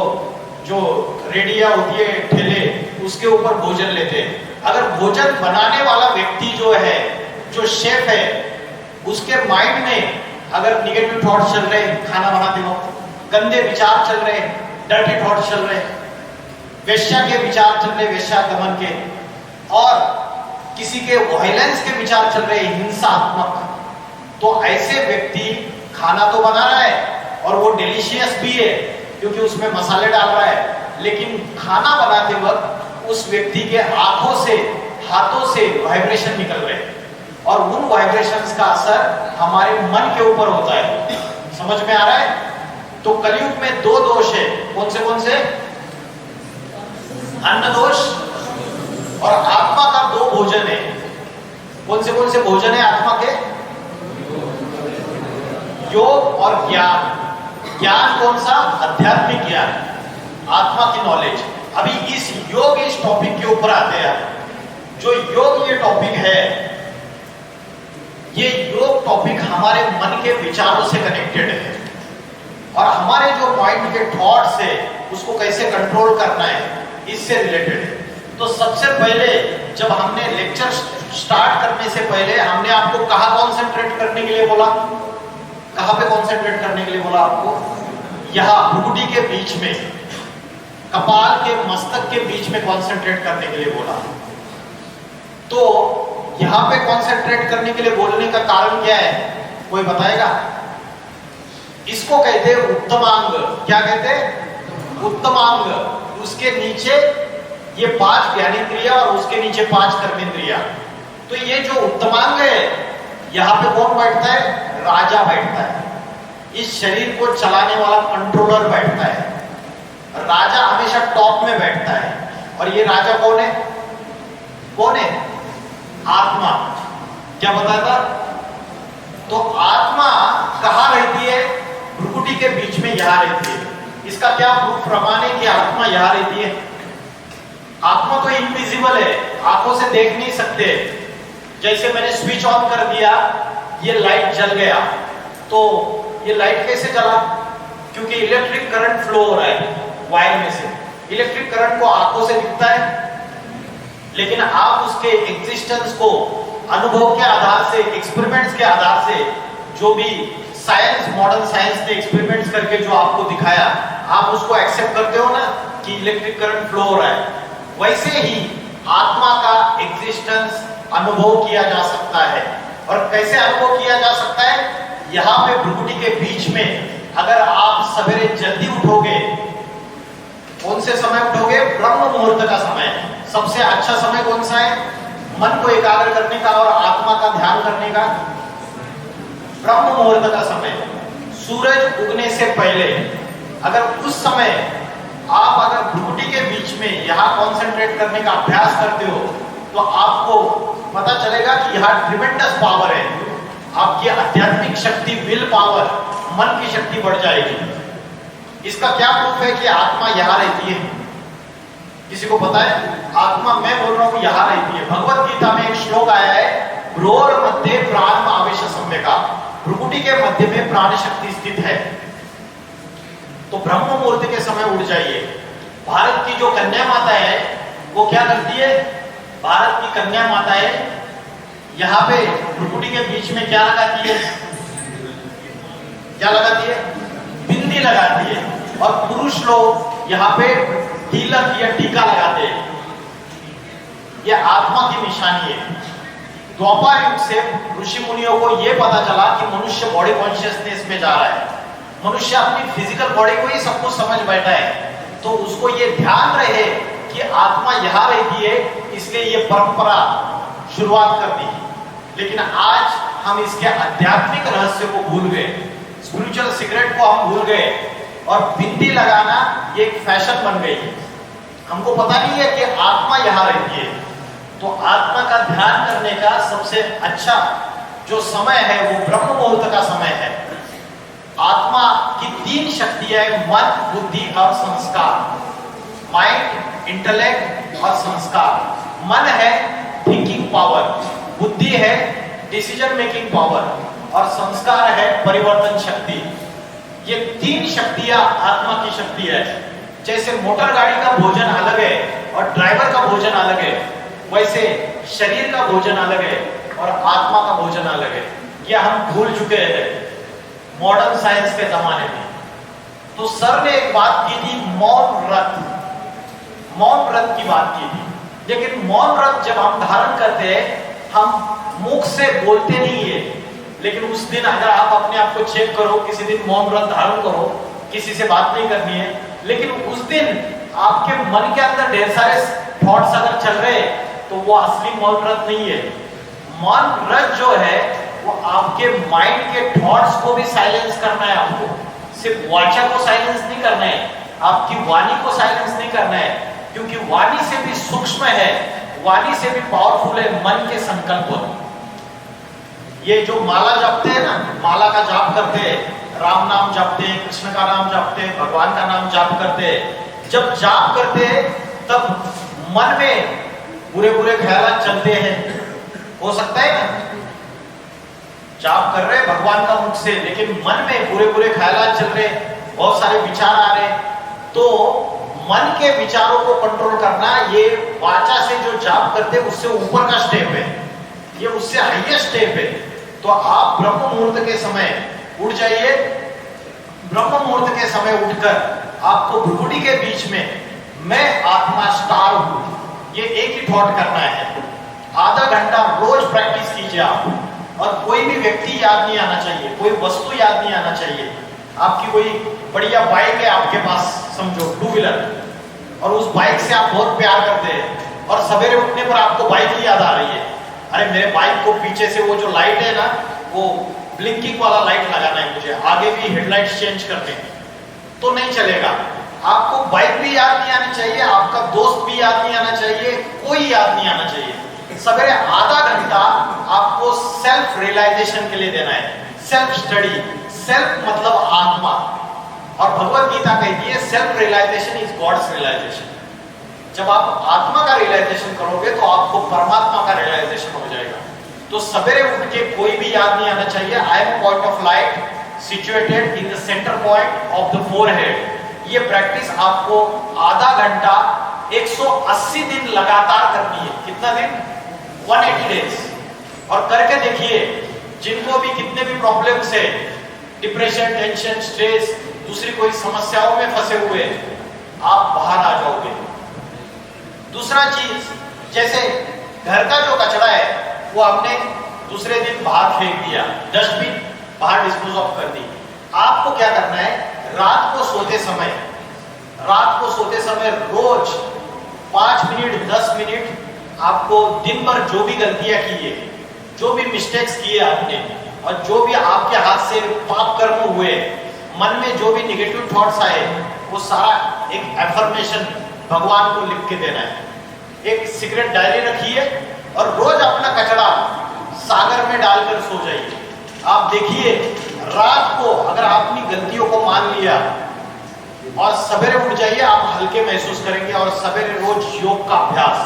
जो रेडिया होती है ठेले, उसके ऊपर भोजन लेते हैं। अगर भोजन बनाने वाला व्यक्ति जो है, जो शेफ है, उसके माइंड में अगर निगेटिव थॉट्स चल रहे हैं, खाना बनाते वक्त गंदे विचार चल रहे हैं, डर्टी थॉट्स चल रहे हैं, वेश्या के विचार चल रहे, वेश्यागमन के, और किसी के वायलेंस के विचार चल रहे, हिंसात्मक, तो ऐसे व्यक्ति खाना तो बना रहा है और वो डिलीशियस भी है क्योंकि उसमें मसाले डाल रहा है, लेकिन खाना बनाते वक्त उस व्यक्ति के आंखों से, हाथों से वाइब्रेशन निकल रहे हैं, और उन वाइब्रेशंस का असर हमारे मन के ऊपर होता है। समझ में आ रहा है? तो कलयुग में दो दोष है। कौन से? अन्न दोष और आत्मा का दो भोजन है। कौन से भोजन है आत्मा के? योग और ज्ञान। ज्ञान कौन सा? आध्यात्मिक ज्ञान, आत्मा की नॉलेज। अभी इस योग, इस टॉपिक के ऊपर आते हैं। जो योग ये टॉपिक है, ये योग टॉपिक हमारे मन के विचारों से कनेक्टेड है, और हमारे जो माइंड के थॉट्स है उसको कैसे कंट्रोल करना है, इससे रिलेटेड है। तो सबसे पहले जब हमने लेक्चर स्टार्ट करने से पहले हमने आपको कहाँ कॉन्सेंट्रेट करने के लिए बोला? कहाँ पे कॉन्सेंट्रेट करने के लिए बोला आपको? यहाँ भ्रुकुटी के बीच में, कपाल के मस्तक के बीच में कॉन्सेंट्रेट करने के लिए बोला। तो यहाँ पे कॉन्सेंट्रेट करने के लिए बोलने का कारण क्या है, कोई बताएगा? इसको कहते हैं उत्तमांग। क्या कहते हैं? उत्तमांग। उसके नीचे ये 5 ज्ञानेंद्रिय और उसके नीचे 5 कर्मेंद्रिय। तो ये जो उत्तमांग है, यहाँ पे कौन बैठता है? राजा बैठता है। इस शरीर को चलाने वाला कंट्रोलर बैठता है। राजा हमेशा टॉप में बैठता है। और ये राजा कौन है? कौन है? आत्मा। क्या बताया था? तो आत्मा कहाँ रहती है? भ्रुकुटी के बीच में यहाँ रहती है। इसका क्या प्रमाण है कि आत्मा यहाँ रहती है? आत्मा तो इनविजिबल है, आंखों से देख नहीं सकते। जैसे मैंने स्विच ऑन कर दिया, ये लाइट जल गया, तो ये लाइट कैसे जला? क्योंकि इलेक्ट्रिक करंट फ्लो हो रहा है वायर में से। इलेक्ट्रिक करंट को आंखों से दिखता है, लेकिन आप उसके एग्जिस्टेंस को अनुभव के आधार से, एक्सपेरिमेंट्स के आधार से, जो भी साइंस, मॉडर्न साइंस ने एक्सपेरिमेंट्स करके जो आपको दिखाया, आप उसको एक्सेप्ट करते हो ना कि इलेक्ट्रिक करंट फ्लो हो रहा है। वैसे ही आत्मा का एग्जिस्टेंस अनुभव किया जा सकता है। और कैसे अनुभव किया जा सकता है? यहाँ पे भ्रुकुटी के बीच में अगर आप सवेरे जल्दी उठोगे, कौन से समय उठोगे? ब्रह्म मुहूर्त का समय। सबसे अच्छा समय कौन सा है? मन को एकाग्र करने का और आत्मा का ध्यान करने का। ब्रह्म मुहूर्त का समय, सूरज उगने से पहले। अगर उस समय आप अगर भ्रुकुटी के बीच में यहाँ कॉन्सेंट्रेट करने का अभ्यास करते हो, तो आपको पता चलेगा कि यहाँ ट्रिमेंडस पावर है। आपकी आध्यात्मिक शक्ति, विल पावर, मन की शक्ति बढ़ जाएगी। इसका क्या प्रूफ है कि आत्मा यहाँ रहती है? किसी को पता है? आत्मा, मैं बोल रहा हूँ, यहाँ रहती है। भगवत गीता में एक श्लोक आया है, भ्रोर मध्य प्राण आवेश सम्यका, भ्रुकुटी के मध्य में प्राण शक्ति स्थित है। तो ब्रह्म मुहूर्त के समय उठ जाइए। भारत की जो कन्या माता है वो क्या करती है? भारत की कन्या माता है, यहाँ पे भ्रुकुटी के बीच में क्या लगाती है? क्या लगाती है? बिंदी लगाती है। और पुरुष लोग यहाँ पे तिलक या टीका लगाते हैं। ये आत्मा की निशानी है। द्वापर युग से ऋषि मुनियों को यह पता चला कि मनुष्य बॉडी कॉन्शियसनेस में जा रहा है। मनुष्य अपनी फिजिकल बॉडी को ही सब कुछ समझ बैठा है, तो उसको ये ध्यान रहे कि आत्मा यहाँ रहती है, इसलिए ये परंपरा शुरुआत कर दी। लेकिन आज हम इसके आध्यात्मिक रहस्य को भूल गए, स्पिरिचुअल सीक्रेट को हम भूल गए, और बिंदी लगाना ये एक फैशन बन गई। हमको पता नहीं है कि आत्मा यहाँ रहती है। तो आत्मा का ध्यान करने का सबसे अच्छा जो समय है वो ब्रह्म मुहूर्त का समय है। आत्मा की तीन शक्तियां हैं, मन, बुद्धि और संस्कार। माइंड, इंटेलेक्ट और संस्कार। मन है थिंकिंग पावर, बुद्धि है डिसीजन मेकिंग पावर, और संस्कार है परिवर्तन शक्ति। ये तीन शक्तियां आत्मा की शक्ति है। जैसे मोटर गाड़ी का भोजन अलग है और ड्राइवर का भोजन अलग है, वैसे शरीर का भोजन अलग है और आत्मा का भोजन अलग है। यह हम भूल चुके हैं मॉडर्न साइंस के जमाने में। तो सर ने एक बात की थी, मौन व्रत। मौन व्रत की बात की थी। लेकिन मौन व्रत जब हम धारण करते हैं, हम मुख से बोलते नहीं है, लेकिन उस दिन अगर आप अपने आप को चेक करो, किसी दिन मौन व्रत धारण करो, किसी से बात नहीं करनी है, लेकिन उस दिन आपके मन के अंदर ढेर सारे थॉट्स अगर चल रहे हैं, तो वो असली मौन व्रत नहीं है। मौन व्रत जो है वो आपके माइंड के थॉट्स को भी साइलेंस करना है। आपको सिर्फ वाचा को साइलेंस नहीं करना है, आपकी वाणी को साइलेंस नहीं करना है, क्योंकि वाणी से भी सूक्ष्म है, वाणी से भी पावरफुल है मन के संकल्प। ये जो माला जपते हैं ना, माला का जाप करते हैं, राम नाम जपते हैं, कृष्ण का नाम जपते हैं, भगवान का नाम जाप करते हैं। जब जाप करते हैं तब मन में बुरे बुरे ख्याल चलते हैं, हो सकता है ना? जाप कर रहे भगवान का मुख से, लेकिन मन में बुरे बुरे ख्याल चल रहे, बहुत सारे विचार आ रहे। तो मन के विचारों को कंट्रोल करना, ये वाचा से जो जाप करते हैं उससे ऊपर का स्टेप है, ये उससे हाईएस्ट स्टेप है। तो आप ब्रह्म मुहूर्त के समय उठ जाइए। ब्रह्म मुहूर्त के समय उठकर आपको भ्रुकुटी के बीच में मैं आत्मा स्टार हूं, ये एक ही थॉट करना है। आधा घंटा रोज प्रैक्टिस कीजिए आप। और कोई भी व्यक्ति याद नहीं आना चाहिए, कोई वस्तु याद नहीं आना चाहिए। आपकी कोई बढ़िया बाइक है आपके पास, समझो 2 व्हीलर, और उस बाइक से आप बहुत प्यार करते हैं, और सवेरे उठने पर आपको बाइक ही याद आ रही है। अरे मेरे बाइक को पीछे से वो जो लाइट है ना, वो ब्लिंकिंग वाला लाइट लगाना है मुझे, आगे भी हेडलाइट्स चेंज करने हैं, तो नहीं चलेगा। आपको बाइक भी याद नहीं आनी चाहिए, आपका दोस्त भी याद नहीं आना चाहिए, कोई याद नहीं आना चाहिए। सवेरे आधा घंटा आपको सेल्फ रियलाइजेशन के लिए देना है, सेल्फ स्टडी। सेल्फ मतलब आत्मा, और भगवत गीता कहती है self realization is God's realization. जब आप आत्मा का रियलाइजेशन करोगे तो आपको परमात्मा का रियलाइजेशन हो जाएगा। तो सवेरे उठ के कोई भी याद नहीं आना चाहिए, I am point of light, situated in the centre point of the forehead. ये प्रैक्टिस आपको आधा घंटा 180 दिन लगातार करनी है। कितना दिन? 180 डेज। और करके देखिए, जिनको भी कितने भी प्रॉब्लम्स है, डिप्रेशन, टेंशन, स्ट्रेस, दूसरी कोई समस्याओं में फंसे हुए, आप बाहर आ जाओगे। दूसरा चीज, जैसे घर का जो कचरा है वो आपने दूसरे दिन बाहर फेंक दिया, डस्टबिन बाहर डिस्पोज ऑफ कर दी। आपको क्या करना है, रात को सोते समय रोज 5 मिनट 10 मिनट आपको दिन भर जो भी गलतियां की है, जो भी मिस्टेक्स किए आपने, और जो भी आपके हाथ से पाप कर्म हुए, मन में जो भी निगेटिव थॉट्स आए, वो सारा एक एफर्मेशन भगवान को लिख के देना है। एक सीक्रेट डायरी रखिए और रोज अपना कचरा सागर में डालकर सो जाइए। आप देखिए, रात को अगर आपने गलतियों को मान लिया और सवेरे उठ जाइए, आप हल्के महसूस करेंगे। और सवेरे रोज योग का अभ्यास,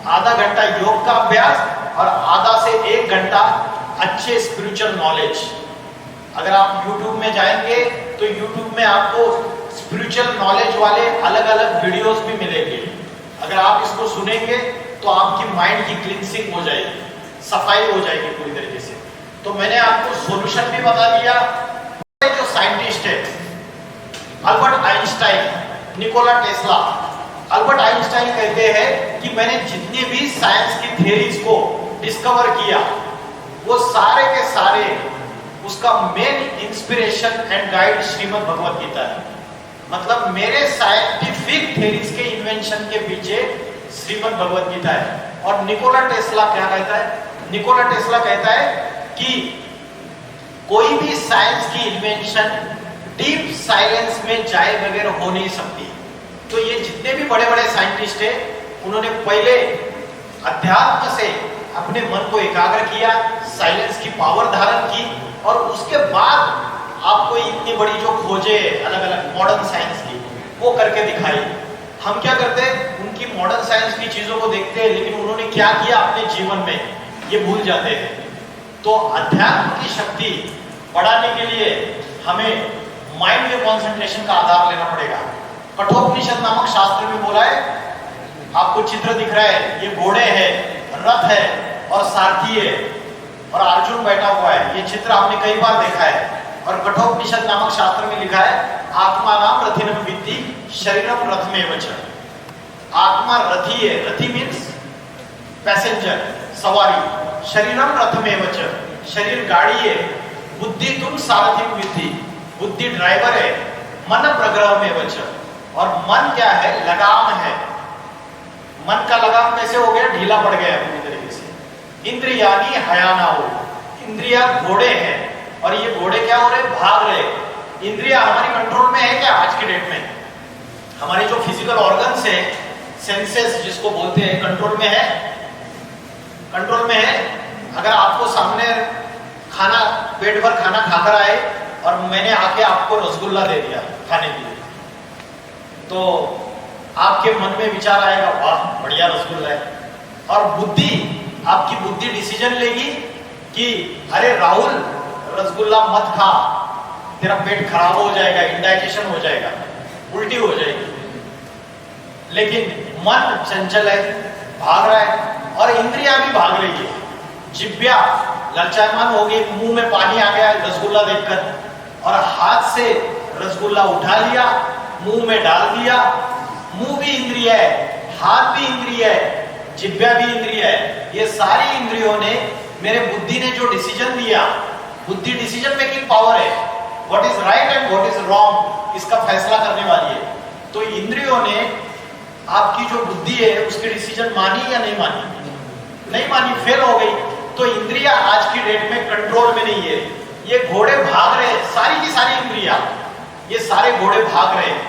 आधा घंटा योग का अभ्यास और आधा से 1 घंटा अच्छे स्पिरिचुअल नॉलेज। अगर आप YouTube में जाएंगे तो YouTube में आपको स्पिरिचुअल नॉलेज वाले अलग अलग वीडियोस भी मिलेंगे। अगर आप इसको सुनेंगे तो आपकी माइंड की क्लींसिंग हो जाएगी, सफाई हो जाएगी पूरी तरीके से। तो मैंने आपको सॉल्यूशन भी बता दिया। जो साइंटिस्ट है, Albert Einstein, Nikola Tesla. Albert Einstein कहते हैं कि मैंने जितने भी साइंस की थ्योरीज को डिस्कवर किया, वो सारे के सारे उसका main inspiration and guide Shrimad Bhagavad Gita है। मतलब मेरे साइंटिफिक थ्योरीज के इन्वेंशन के पीछे श्रीमद् भगवत गीता है। और निकोला टेस्ला क्या कहता है? निकोला टेस्ला कहता है कि कोई भी साइंस की इन्वेंशन डीप साइलेंस में जाए बगैर हो नहीं सकती। तो ये जितने भी बड़े बड़े साइंटिस्ट हैं, उन्होंने पहले अध्यात्म से अपने मन को एकाग्र किया, साइलेंस की पावर धारण की, और उसके बाद आपको इतनी बड़ी जो खोजे अलग अलग मॉडर्न साइंस की, वो करके दिखाई। हम क्या करते हैं, उनकी मॉडर्न साइंस की चीजों को देखते हैं, लेकिन उन्होंने क्या किया अपने जीवन में, ये भूल जाते हैं। तो अध्यात्म की शक्ति बढ़ाने के लिए हमें माइंड में कंसंट्रेशन का आधार लेना पड़ेगा। कठोपनिषद नामक शास्त्र में बोला है, आपको चित्र दिख रहा है, ये घोड़े हैं, रथ है और सारथी है, और अर्जुन बैठा हुआ है। ये चित्र आपने कई बार देखा है। और कठोपनिषद नामक शास्त्र में लिखा है, आत्मा नाम रथिनम विद्धि शरीरम रथमेव च। आत्मा रथी है, रथी मीन्स पैसेंजर, सवारी। शरीरम रथमेव च, शरीर गाड़ी है। बुद्धि तुम सारथिम विद्धि, बुद्धि ड्राइवर है। मन प्रग्रह में वच, और मन क्या है? लगाम है। मन का लगाम कैसे हो गया? ढीला पड़ गया पूरी तरीके से। इंद्रियानी हयाना हो, इंद्रिया घोड़े हैं, और ये घोड़े क्या हो रहे? भाग रहे। इंद्रिया हमारी कंट्रोल में है क्या आज के डेट में? हमारी जो फिजिकल ऑर्गन्स है, सेंसेस जिसको बोलते हैं, कंट्रोल में है? कंट्रोल में है। अगर आपको सामने खाना, पेट भर खाना खाकर आए और मैंने आके आपको रसगुल्ला दे दिया खाने के लिए, तो आपके मन में विचार आएगा, वाह बढ़िया रसगुल्ला है। और बुद्धि, आपकी बुद्धि डिसीजन लेगी कि अरे राहुल रसगुल्ला मत खा, तेरा पेट खराब हो जाएगा, इंडाइजेशन हो जाएगा, उल्टी हो जाएगी। लेकिन मन चंचल है, भाग रहा है, और इंद्रियां भी भाग रही है। जिह्वा ललचायमान हो गई, मुंह में पानी आ गया रसगुल्ला देखकर, और हाथ से रसगुल्ला उठा लिया, मुंह में डाल दिया। मुंह भी इंद्रिय है, हाथ भी इंद्रिय है, जिह्वा भी इंद्रिय है। ये सारी इंद्रियों ने, मेरे बुद्धि ने जो डिसीजन दिया, बुद्धि डिसीजन मेकिंग पावर है, what is right and what is wrong, इसका फैसला करने वाली है। तो इंद्रियों ने आपकी जो बुद्धि है उसकी डिसीजन मानी या नहीं मानी? नहीं मानी, फेल हो गई। तो इंद्रियां आज की डेट में कंट्रोल में नहीं है। ये घोड़े भाग रहे हैं, सारी की सारी इंद्रियां, ये सारे घोड़े भाग रहे हैं,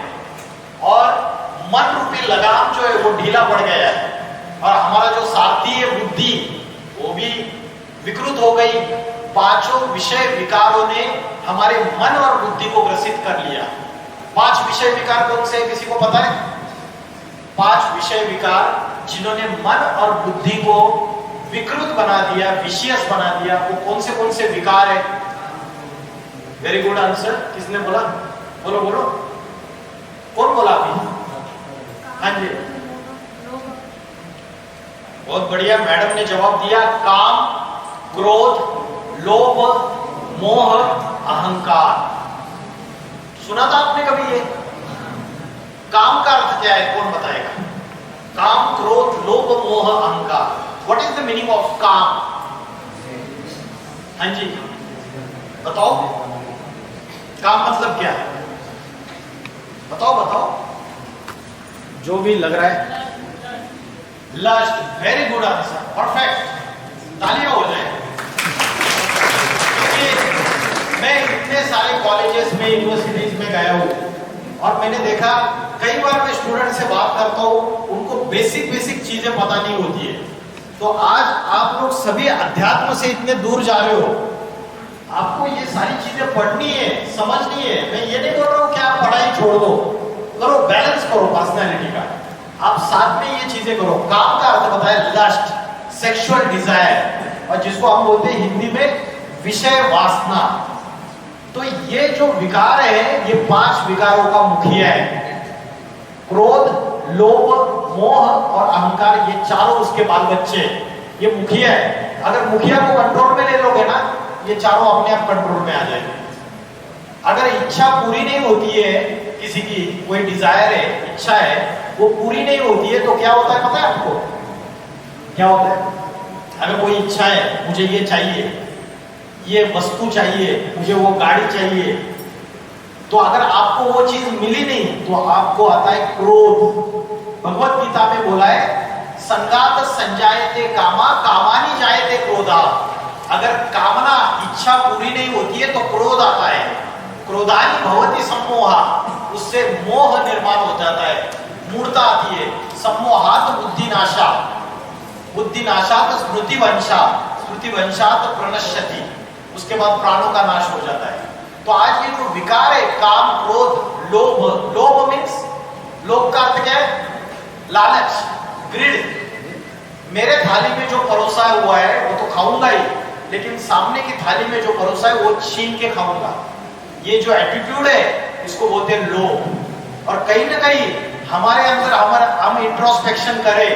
और मन रूपी लगाम जो है वो ढीला पड़ गया है, और हमारा जो सारथी है बुद्धि, वो भी विकृत हो गई। पांचों विषय विकारों ने हमारे मन और बुद्धि को ग्रसित कर लिया। 5 विषय विकार कौन से, किसी को पता है? 5 विषय विकार जिन्होंने मन और बुद्धि को विकृत बना दिया, विशियस बना दिया, वो कौन से विकार है? Very good answer. किसने बोला? बोलो बोलो, कौन बोला अभी? हाँ जी, बहुत बढ़िया, मैडम ने जवाब दिया। काम, क्रोध, लोभ, मोह, अहंकार। सुना था आपने कभी ये? काम का अर्थ क्या है, कौन बताएगा? काम, क्रोध, लोभ, मोह, अहंकार। What is the meaning of काम? हाँ जी बताओ, काम मतलब क्या है? बताओ बताओ, जो भी लग रहा है। Lust, very good answer, perfect, तालियां हो जाए। मैं इतने सारे कॉलेजेस में, यूनिवर्सिटीज में गया हूं और मैंने देखा कई बार मैं स्टूडेंट से बात करता हूं, उनको बेसिक चीजें पता नहीं होती है। तो आज आप लोग सभी अध्यात्म से इतने दूर जा रहे हो, आपको ये सारी चीजें पढ़नी है, समझनी है। मैं ये नहीं बोल रहा हूं कि आप पढ़ाई छोड़ दो, करो, बैलेंस करो पर्सनैलिटी का, आप साथ में ये चीजें करो। काम का अर्थ बताया लस्ट, सेक्सुअल डिजायर, और जिसको हम बोलते हैं हिंदी में विषय वासना। तो ये जो विकार है, ये 5 विकारों का मुखिया है। क्रोध, लोभ, मोह और अहंकार, ये चारों उसके बाल बच्चे, ये मुखिया है। अगर मुखिया को कंट्रोल में ले लोगे ना, ये चारों अपने आप कंट्रोल में आ जाएंगे। अगर इच्छा पूरी नहीं होती है किसी की, कोई डिजायर है, इच्छा है, वो पूरी नहीं होती है, तो क्या होता है पता है आपको? क्या होता है? अगर कोई इच्छा है, मुझे ये चाहिए, ये वस्तु चाहिए, मुझे वो गाड़ी चाहिए, तो अगर आपको वो चीज मिली नहीं तो आपको आता है क्रोध। भगवत गीता में बोला है, संगात संजायते कामा, कामानि जायते क्रोधा। अगर कामना, इच्छा पूरी नहीं होती है तो क्रोध आता है। क्रोधानि भवति सम्मोहा, उससे मोह निर्माण हो जाता है, मूर्ता आती है। सम्मोहात बुद्धिनाशा, बुद्धिनाशात स्मृतिवंशा, स्मृतिवंशात प्रणश्यति, उसके बाद प्राणों का नाश हो जाता है। तो आज ये जो विकार है, काम, क्रोध, लोभ, लोभ मीन्स, लोभ का अर्थ क्या है? लालच, ग्रिड। मेरे थाली में जो परोसा हुआ है वो तो खाऊंगा ही, लेकिन सामने की थाली में जो परोसा है वो छीन के खाऊंगा। ये जो एटीट्यूड है, इसको बोलते हैं लोभ। और कहीं ना कहीं हमारे अंदर हम इंट्रोस्पेक्शन करें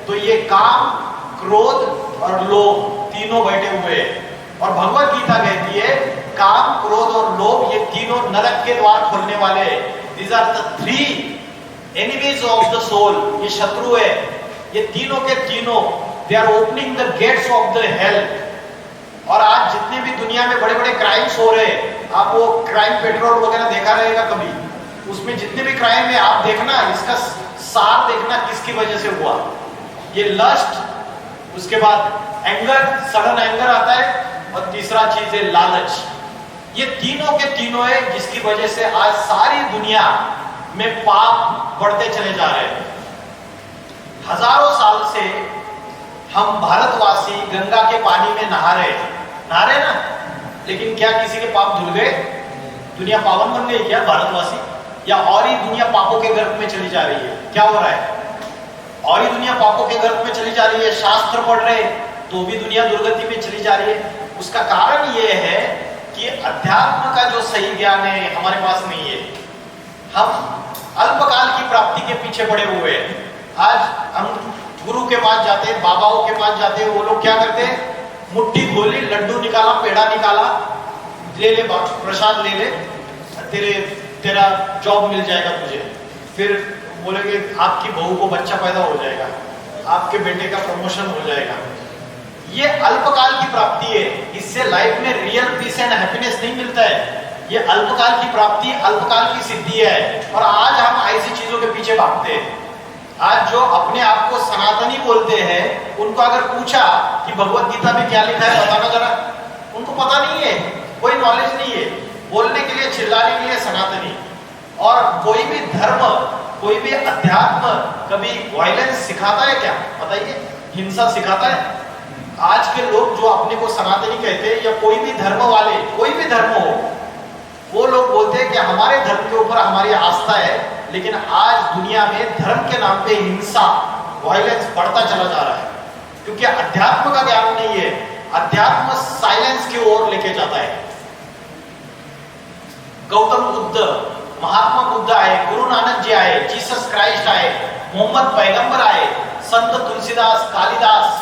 तो ये काम, क्रोध और लोभ तीनों बैठे हुए हैं। और भगवत गीता कहती है, काम, क्रोध और लोभ, ये तीनों नरक के द्वार खोलने वाले हैं। These are the 3 enemies of the soul, ये शत्रु है। ये तीनों के तीनों, they are opening the gates of the hell। और आज जितने भी दुनिया में बड़े बड़े क्राइम्स हो रहे हैं, आप वो क्राइम पेट्रोल वगैरह देखा रहेगा कभी, उसमें जितने भी क्राइम है आप देखना, इसका सार देखना किसकी वजह से हुआ। ये लस्ट, उसके बाद एंगर, सडन एंगर आता है, और तीसरा चीज है लालच। ये तीनों के तीनों है जिसकी वजह से आज सारी दुनिया में पाप बढ़ते चले जा रहे हैं। हजारों साल से हम भारतवासी गंगा के पानी में नहा रहे ना, लेकिन क्या किसी के पाप धुल गए? दुनिया पावन बन गई क्या भारतवासी? या और ही दुनिया पापों के गर्भ में चली जा रही है? क्या हो रहा है? और ही दुनिया पापों के गर्भ में चली जा रही है। शास्त्र पढ़ रहे तो भी दुनिया दुर्गति में चली जा रही है। उसका कारण ये है कि अध्यात्म का जो सही ज्ञान है हमारे पास नहीं है। हम अल्पकाल की प्राप्ति के पीछे पड़े हुए हैं। आज हम गुरु के पास जाते हैं, बाबाओं के पास जाते हैं, वो लोग क्या करते हैं? मुट्ठी खोली, लड्डू निकाला, पेड़ा निकाला, ले ले प्रसाद ले ले, तेरा जॉब मिल जाएगा तुझे। फिर बोलेंगे आपकी बहू को बच्चा पैदा हो जाएगा, आपके बेटे का प्रमोशन हो जाएगा। ये अल्पकाल की प्राप्ति है, इससे लाइफ में रियल पीस एंड हैप्पीनेस नहीं मिलता है। ये अल्पकाल की प्राप्ति, अल्पकाल की सिद्धि है। और आज हम ऐसी चीजों के पीछे भागते हैं। आज जो अपने आप को सनातनी बोलते हैं, उनको अगर पूछा कि भगवत गीता में क्या लिखा है बताना जरा, उनको पता नहीं है, कोई नॉलेज नहीं है। बोलने के लिए, चिल्लाने के लिए सनातनी। और कोई भी धर्म, कोई भी अध्यात्म कभी वायलेंस सिखाता है क्या? बताइए, हिंसा सिखाता है? आज के लोग जो अपने को सनातनी कहते हैं, या कोई भी धर्म वाले, कोई भी धर्म हो, वो लोग बोलते हैं कि हमारे धर्म के ऊपर हमारी आस्था है। लेकिन आज दुनिया में धर्म के नाम पे हिंसा, वायलेंस बढ़ता चला जा रहा है, क्योंकि अध्यात्म का ज्ञान नहीं है। अध्यात्म साइलेंस की ओर लेके जाता है। गौतम बुद्ध, महात्मा बुद्ध आए, गुरु नानक जी आए, जीसस क्राइस्ट आए, मोहम्मद पैगंबर आए, संत तुलसीदास, कालिदास,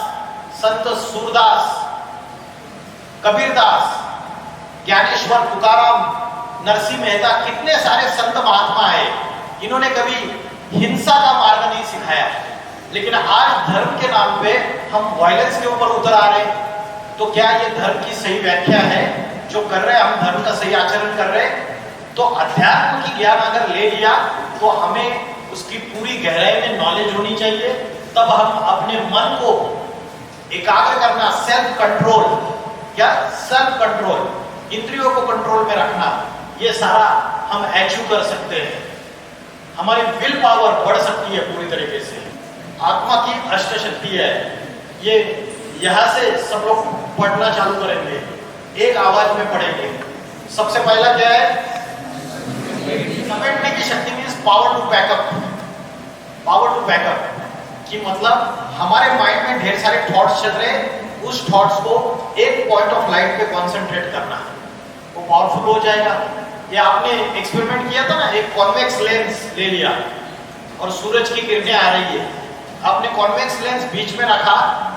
संत सूरदास, कबीरदास, ज्ञानेश्वर, तुकाराम, नरसिंह मेहता, कितने सारे संत महात्मा आए। इन्होंने कभी हिंसा का मार्ग नहीं सिखाया, लेकिन आज धर्म के नाम पे हम वायलेंस के ऊपर उतर आ रहे। तो क्या ये धर्म की सही व्याख्या है जो कर रहे हैं? हम धर्म का सही आचरण कर रहे हैं? तो अध्यात्म की ज्ञान अगर ले लिया तो हमें उसकी पूरी गहराई में नॉलेज होनी चाहिए, तब हम अपने मन को एकाग्र करना, सेल्फ कंट्रोल, क्या सेल्फ कंट्रोल, इंद्रियों को कंट्रोल में रखना, ये सारा हम अचीव कर सकते हैं। हमारी विल पावर बढ़ सकती है पूरी तरीके से। आत्मा की अष्ट शक्ति है, ये यहां से सब लोग पढ़ना चालू करेंगे, एक आवाज में पढ़ेंगे। सबसे पहला क्या है? समेटने की शक्ति means power to backup. Power to backup की मतलब हमारे माइंड में ढेर सारे थॉट्स चल रहे हैं, उस थॉट्स को एक पॉइंट ऑफ लाइट पे कंसंट्रेट करना, वो पावरफुल हो जाएगा। ये आपने एक्सपेरिमेंट किया था ना, एक कॉन्वेक्स लेंस ले लिया और सूरज की किरणें आ रही है, आपने कॉन्वेक्स लेंस बीच में रखा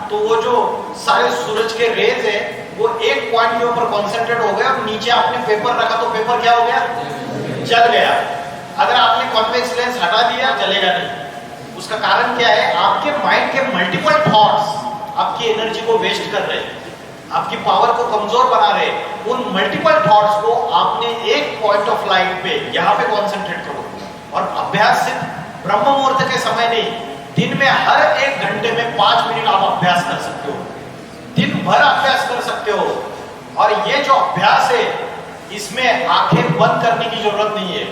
तो वो जो सारे सूरज के रेज है वो एक पॉइंट के ऊपर कॉन्सेंट्रेट हो गया, और नीचे आपने पेपर रखा तो पेपर क्या हो गया? जल गया। अगर आपने कॉन्वेक्स लेंस हटा दिया, जलेगा नहीं। उसका कारण क्या है? आपके माइंड के मल्टीपल थॉट्स आपकी एनर्जी को वेस्ट कर रहे हैं, आपकी पावर को कमजोर बना रहे। उन मल्टीपल थॉट्स को आपने एक पॉइंट ऑफ लाइट पे यहाँ पे कॉन्सेंट्रेट करो। और अभ्यास सिर्फ ब्रह्म मुहूर्त के समय नहीं, दिन में हर एक घंटे में 5 मिनट आप अभ्यास कर सकते हो, दिन भर अभ्यास कर सकते हो। और ये जो अभ्यास है इसमें आंखें बंद करने की जरूरत नहीं है।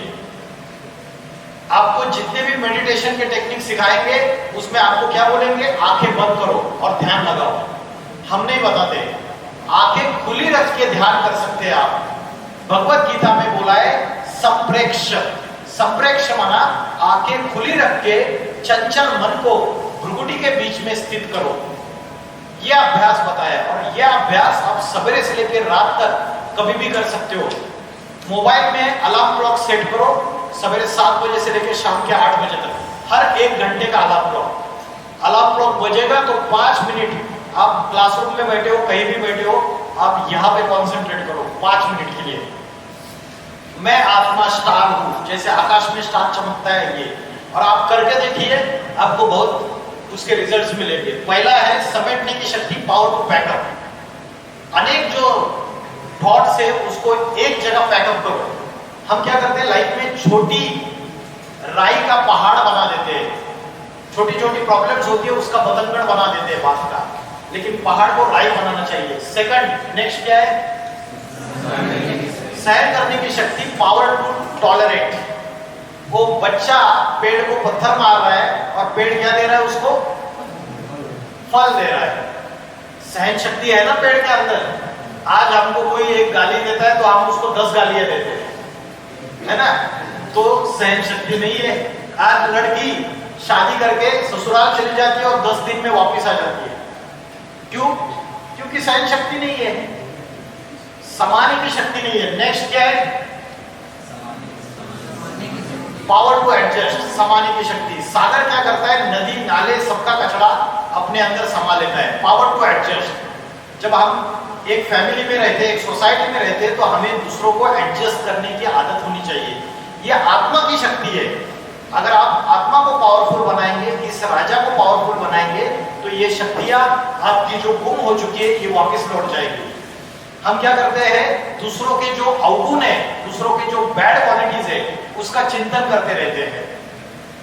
आपको जितने भी मेडिटेशन के टेक्निक सिखाएंगे उसमें आपको क्या बोलेंगे? आंखें बंद करो और ध्यान लगाओ। हम नहीं बताते, आंखें खुली रख के ध्यान कर सकते हैं आप। भगवत गीता में बोला है संप्रेक्ष। संप्रेक्ष माना आंखें खुली रख के चंचल मन को भ्रुकुटी के बीच में स्थित करो। यह अभ्यास बताया, और यह अभ्यास आप सवेरे से लेकर रात तक कभी भी कर सकते हो। मोबाइल में अलार्म क्लॉक सेट करो, सवेरे 7 बजे से लेकर शाम के 8 बजे तक, हर 1 घंटे का अलार्म क्लॉक। अलार्म क्लॉक बजेगा तो 5 मिनट आप क्लासरूम में बैठे हो, कहीं भी बैठे हो, आप यहाँ पे कॉन्सेंट्रेट करो 5 मिनट के लिए। मैं आत्मा स्टार हूं, जैसे आकाश में स्टार चमकता है ये, और आप करके देखिए, आपको बहुत उसके रिजल्ट्स मिलेंगे। पहला है समेटने की शक्ति, पावर टू बैकअप। अनेक जो थॉट्स है उसको एक जगह पैकअप करो। हम क्या करते हैं लाइफ में? छोटी राई का पहाड़ बना देते हैं, छोटी छोटी प्रॉब्लम्स होती है उसका बतंगड़ बना देते हैं बात का, लेकिन पहाड़ को राई बनाना चाहिए। सेकंड, नेक्स्ट क्या है? सहन करने की शक्ति, पावर टू टॉलरेट। वो बच्चा पेड़ को पत्थर मार रहा है और पेड़ क्या दे रहा है उसको? फल दे रहा है। सहन शक्ति है ना पेड़ के अंदर। आज हमको कोई एक गाली देता है तो हम उसको 10 गालियां देते हैं, है ना? तो सहन शक्ति नहीं है। आज लड़की शादी करके ससुराल चली जाती है और 10 दिन में वापस आ जाती है। क्यों? क्योंकि सहन शक्ति नहीं है, समाने की शक्ति नहीं है। नेक्स्ट क्या है? पावर टू एडजस्ट, समाने की शक्ति। सागर क्या करता है? नदी नाले सबका कचरा अपने अंदर समा लेता है। Power to adjust. जब हम एक फैमिली में रहते हैं, एक सोसाइटी में रहते हैं, तो हमें दूसरों को एडजस्ट करने की आदत होनी चाहिए। यह आत्मा की शक्ति है। अगर आप आत्मा को पावरफुल बनाएंगे, इस राजा को पावरफुल बनाएंगे, तो ये शक्तियां आपकी जो गुम हो चुकी है ये वापस लौट जाएगी। हम क्या करते हैं? दूसरों के जो अवगुण है, दूसरों के जो बैड क्वालिटीज है, उसका चिंतन करते रहते हैं।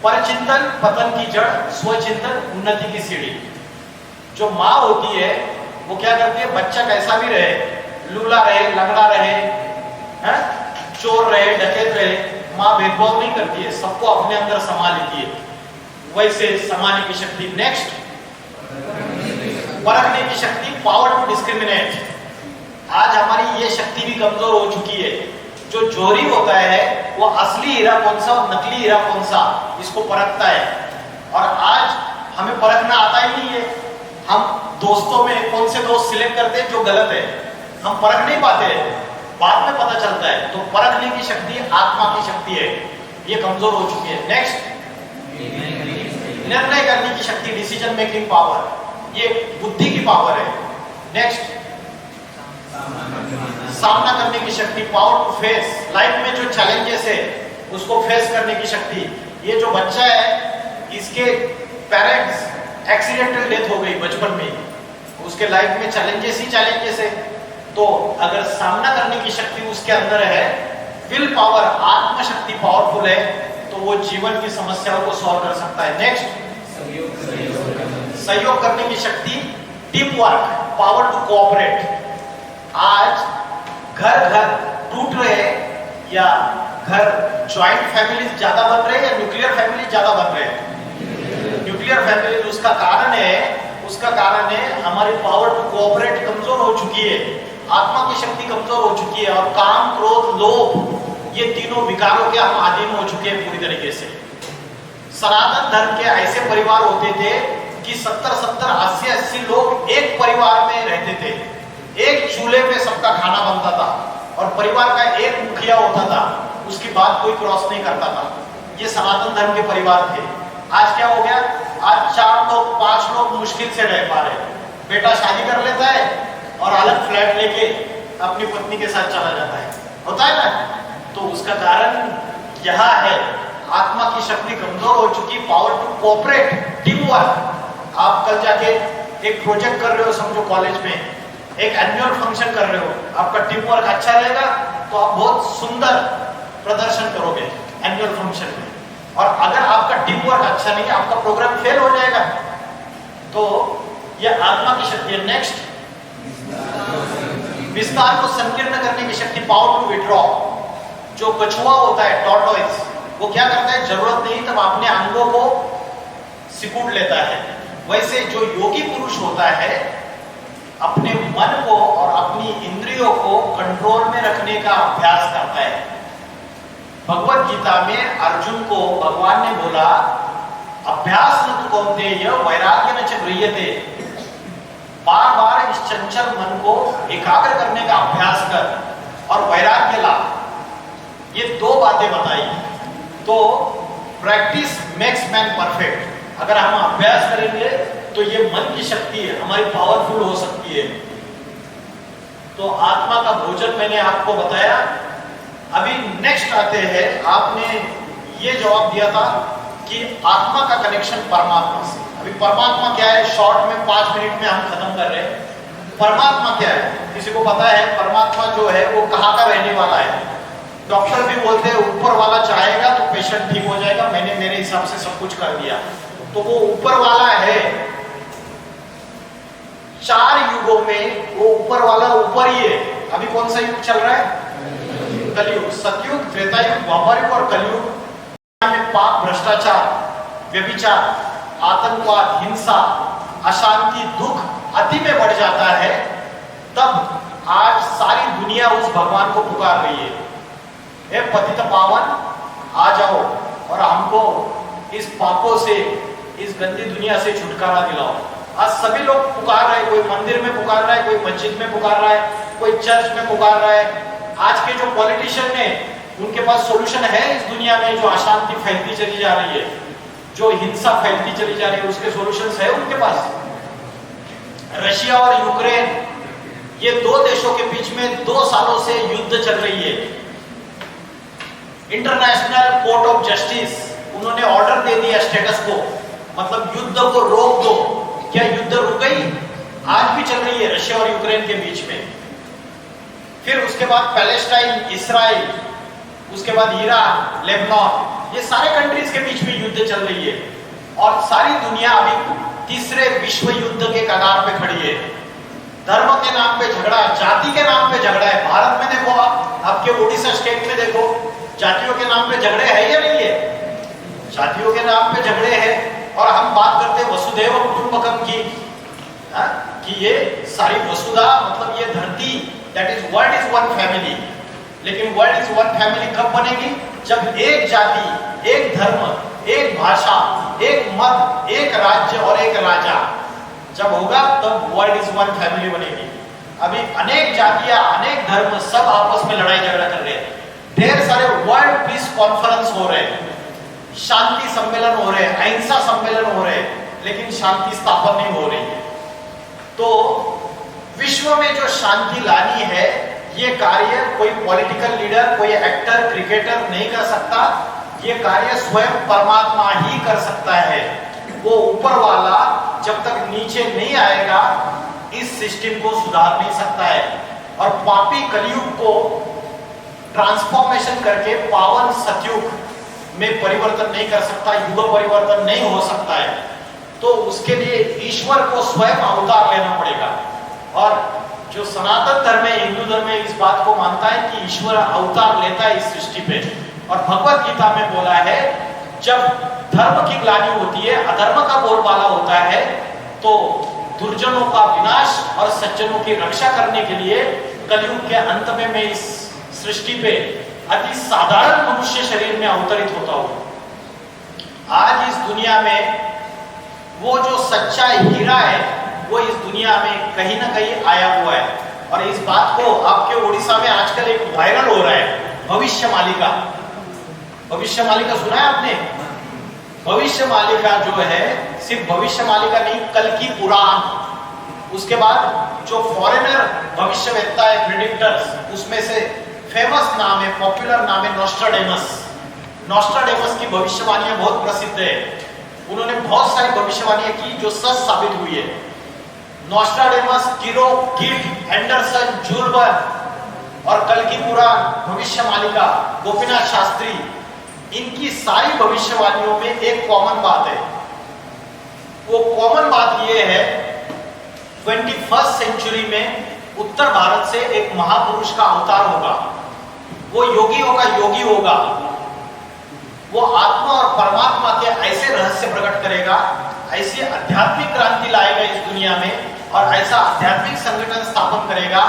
परचिंतन पतन की जड़, स्वचिंतन उन्नति की सीढ़ी। जो माँ होती है वो क्या करती है? बच्चा कैसा भी रहे, लूला रहे, लंगड़ा रहे, चोर रहे, डकैत रहे, माँ भेदभाव नहीं करती है, सबको अपने अंदर समा लेती है। वैसे समाने की शक्ति। नेक्स्ट, परखने की शक्ति, पावर टू डिस्क्रिमिनेट। आज हमारी ये शक्ति भी कमजोर हो चुकी है। जो जोहरी होता है वो असली हीरा कौन सा और नकली हीरा कौन सा, इसको परखता है। और आज हमें परखना आता ही नहीं है। हम दोस्तों में कौन से दोस्त सिलेक्ट करते हैं जो गलत है, हम परख नहीं पाते हैं। बाद में पता चलता है। तो परखने की शक्ति आत्मा की शक्ति है, ये कमजोर हो चुकी है। नेक्स्ट, निर्णय करने की शक्ति, डिसीजन मेकिंग पावर, ये बुद्धि की पावर है। नेक्स्ट, सामना करने की शक्ति, पावर टू फेस, लाइफ में जो चैलेंजेस है उसको फेस करने की शक्ति। ये जो बच्चा है इसके पेरेंट्स एक्सीडेंटल डेथ हो गई बचपन में, उसके लाइफ में चैलेंजेस ही चैलेंजेस है। तो अगर सामना करने की शक्ति उसके अंदर है, विल पावर, आत्म शक्ति पावरफुल है, तो वो जीवन की समस्याओं को सॉल्व कर सकता है। नेक्स्ट, सहयोग करने की शक्ति, team work, power to cooperate. आज घर घर टूट रहे हैं या घर ज्वाइंट फैमिली ज्यादा बन रहे हैं या न्यूक्लियर फैमिली ज्यादा बन रहे हैं? Nuclear family. उसका कारण है हमारी पावर टू कोऑपरेट कमजोर हो चुकी है, आत्मा की शक्ति कमजोर हो चुकी है, और काम, क्रोध, लोभ, ये तीनों विकारों के हम अधीन हो चुके हैं पूरी तरीके से। सनातन धर्म के ऐसे परिवार होते थे कि 70-70, 80-80 लोग एक परिवार में रहते थे, एक चूल्हे पे सबका खाना बनता था और परिवार का एक मुखिया होता था, उसकी बात कोई क्रॉस नहीं करता था। ये सनातन धर्म के परिवार थे। आज क्या हो गया? आज 4 लोग 5 लोग मुश्किल से रह पा रहे। बेटा शादी कर लेता है और अलग फ्लैट लेके अपनी पत्नी के साथ चला जाता है, होता है ना? तो उसका कारण यह है, आत्मा की शक्ति कमजोर हो चुकी, power to cooperate, team work. आप कल जाके एक प्रोजेक्ट कर रहे हो, समझो कॉलेज में एक एनुअल फंक्शन कर रहे हो, आपका टीम वर्क अच्छा रहेगा तो आप बहुत सुंदर प्रदर्शन करोगे एनुअल फंक्शन में। और अगर आपका टीम वर्क अच्छा नहीं है, आपका प्रोग्राम फेल हो जाएगा। तो यह आत्मा की शक्ति है। नेक्स्ट, विस्तार को संकीर्ण करने की शक्ति, पावर टू विड्रॉ। जो कछुआ होता है, टॉर्टोइस, वो क्या करता है? जरूरत नहीं तब अपने अंगों को सिकुड़ लेता है। वैसे जो योगी पुरुष होता है अपने मन को और अपनी इंद्रियों को कंट्रोल में रखने का अभ्यास करता है। भगवत गीता में अर्जुन को भगवान ने बोला, अभ्यास न तो कौन्तेय वैराग्य न च गृह्यते, बार बार इस चंचल मन को एकाग्र करने का अभ्यास कर और वैराग्य ला। ये 2 बातें बताई। तो प्रैक्टिस मेक्स मैन परफेक्ट। अगर हम अभ्यास करेंगे तो ये मन की शक्ति है, हमारी पावरफुल हो सकती है। तो आत्मा का भोजन मैंने आपको बताया। अभी नेक्स्ट आते हैं, आपने ये जवाब दिया था कि आत्मा का कनेक्शन परमात्मा से। अभी परमात्मा क्या है, शॉर्ट में 5 मिनट में हम खत्म कर रहे हैं। परमात्मा क्या है? किसी को पता है परमात्मा जो है वो कहाँ का रहने वाला है? डॉक्टर भी बोलते हैं ऊपर वाला चाहेगा तो पेशेंट ठीक हो जाएगा, मैंने मेरे हिसाब से सब कुछ कर दिया। तो वो ऊपर वाला है। 4 युगों में वो ऊपर वाला ऊपर ही है। अभी कौन सा युग चल रहा है? कलयुग। सतयुग, त्रेता युग, द्वापर युग और कलयुग में पाप, भ्रष्टाचार, व्यभिचार, आतंकवाद, हिंसा, अशांति, दुख अति में बढ़ जाता है। तब आज सारी दुनिया उस भगवान को पुकार रही है, हे पतित पावन आ जाओ और हमको इस पापों से, इस गंदी दुनिया से छुटकारा दिलाओ। आज सभी लोग पुकार रहे हैं, कोई मंदिर में पुकार रहा है, कोई मस्जिद में पुकार रहा है, कोई चर्च में पुकार रहा है। आज के जो पॉलिटिशियन है उनके पास सॉल्यूशन है इस दुनिया में जो अशांति फैलती चली जा रही है, जो हिंसा फैलती चली जा रही है, उसके सॉल्यूशंस है उनके पास। रशिया और यूक्रेन, ये 2 देशों के बीच में 2 सालों से युद्ध चल रही है। इंटरनेशनल कोर्ट ऑफ जस्टिस उन्होंने ऑर्डर दे दिया स्टेटस को, मतलब युद्ध को रोक दो। क्या युद्ध रुक गई? आज भी चल रही है रशिया और यूक्रेन के बीच में। फिर उसके बाद पैलेस्टाइन, इस्राइल, उसके बाद ईरान, लेबनान, ये सारे कंट्रीज के बीच में युद्ध चल रही है। और सारी दुनिया अभी तीसरे विश्व युद्ध के कगार पे खड़ी है। धर्म के नाम पे झगड़ा, जाति के नाम पे झगड़ा है। भारत में देखो, आप आपके उड़ीसा स्टेट में देखो, जातियों के नाम पे झगड़े है या नहीं है? जातियों के नाम पे झगड़े हैं। और हम बात करते वसुधैव कुटुंबकम की, कि ये सारी वसुधा मतलब ये धरती, that is world is one family. लेकिन वर्ल्ड इज वन फैमिली कब बनेगी? जब एक जाति, एक धर्म, एक भाषा, एक मत, एक राज्य और एक राजा जब होगा तब वर्ल्ड इज वन फैमिली बनेगी। अभी अनेक जातियां, अनेक धर्म सब आपस में लड़ाई झगड़ा कर रहे हैं। ढेर सारे वर्ल्ड पीस कॉन्फ्रेंस हो रहे हैं, शांति सम्मेलन हो रहे हैं, अहिंसा सम्मेलन हो रहे हैं, लेकिन शांति स्थापन नहीं हो रही है। तो विश्व में जो शांति लानी है, ये कार्य कोई पॉलिटिकल लीडर, कोई एक्टर, क्रिकेटर नहीं कर सकता। ये कार्य स्वयं परमात्मा ही कर सकता है। वो ऊपर वाला जब तक नीचे नहीं आएगा इस सिस्टम को सुधार नहीं सकता है। और पापी कलयुग को ट्रांसफॉर्मेशन करके पावन सतयुग में परिवर्तन नहीं कर सकता, युग परिवर्तन नहीं हो सकता है। तो उसके लिए ईश्वर को स्वयं अवतार लेना पड़ेगा। और जो सनातन धर्म है, हिंदू धर्म है, इस बात को मानता है कि ईश्वर अवतार लेता है इस सृष्टि पे। और भगवत गीता में बोला है, जब धर्म की ग्लानि होती है, अधर्म का बोलबाला होता है, तो दुर्जनों का विनाश और सज्जनों की रक्षा करने के लिए कलयुग के अंत में मैं इस सृष्टि पे अति साधारण मनुष्य शरीर में अवतरित होता हूं। आज इस दुनिया में वो जो सच्चा हीरा है, वो इस दुनिया में कहीं ना कहीं आया हुआ है। और इस बात को आपके उड़ीसा में आजकल एक वायरल हो रहा है, भविष्य मालिका। भविष्य मालिका सुना है आपने? भविष्य मालिका जो है, सिर्फ भविष्य मालिका नहीं, कल की पुराण। उसके बाद जो फॉरेनर भविष्यवेत्ता है, प्रेडिक्टर्स, उसमें से फेमस नाम है, पॉपुलर नाम है नॉस्ट्राडेमस। नॉस्ट्राडेमस की भविष्यवाणियां बहुत प्रसिद्ध है। उन्होंने बहुत सारी भविष्यवाणियां की जो सच साबित हुई है। नॉस्ट्राडेमस, किरो, गिट, एंडरसन, जुर्बन और कल की पुराण, भविष्य मालिका, गोपीनाथ शास्त्री, इनकी सारी भविष्यवाणियों में एक कॉमन बात है। वो कॉमन बात ये है, 21st सेंचुरी में उत्तर भारत से एक महापुरुष का अवतार होगा। वो योगियों का योगी होगा। वो आत्मा और परमात्मा के ऐसे रहस्य प्रकट करेगा, ऐसी आध्यात्मिक क्रांति लाएगा इस दुनिया में, और ऐसा आध्यात्मिक संगठन स्थापन करेगा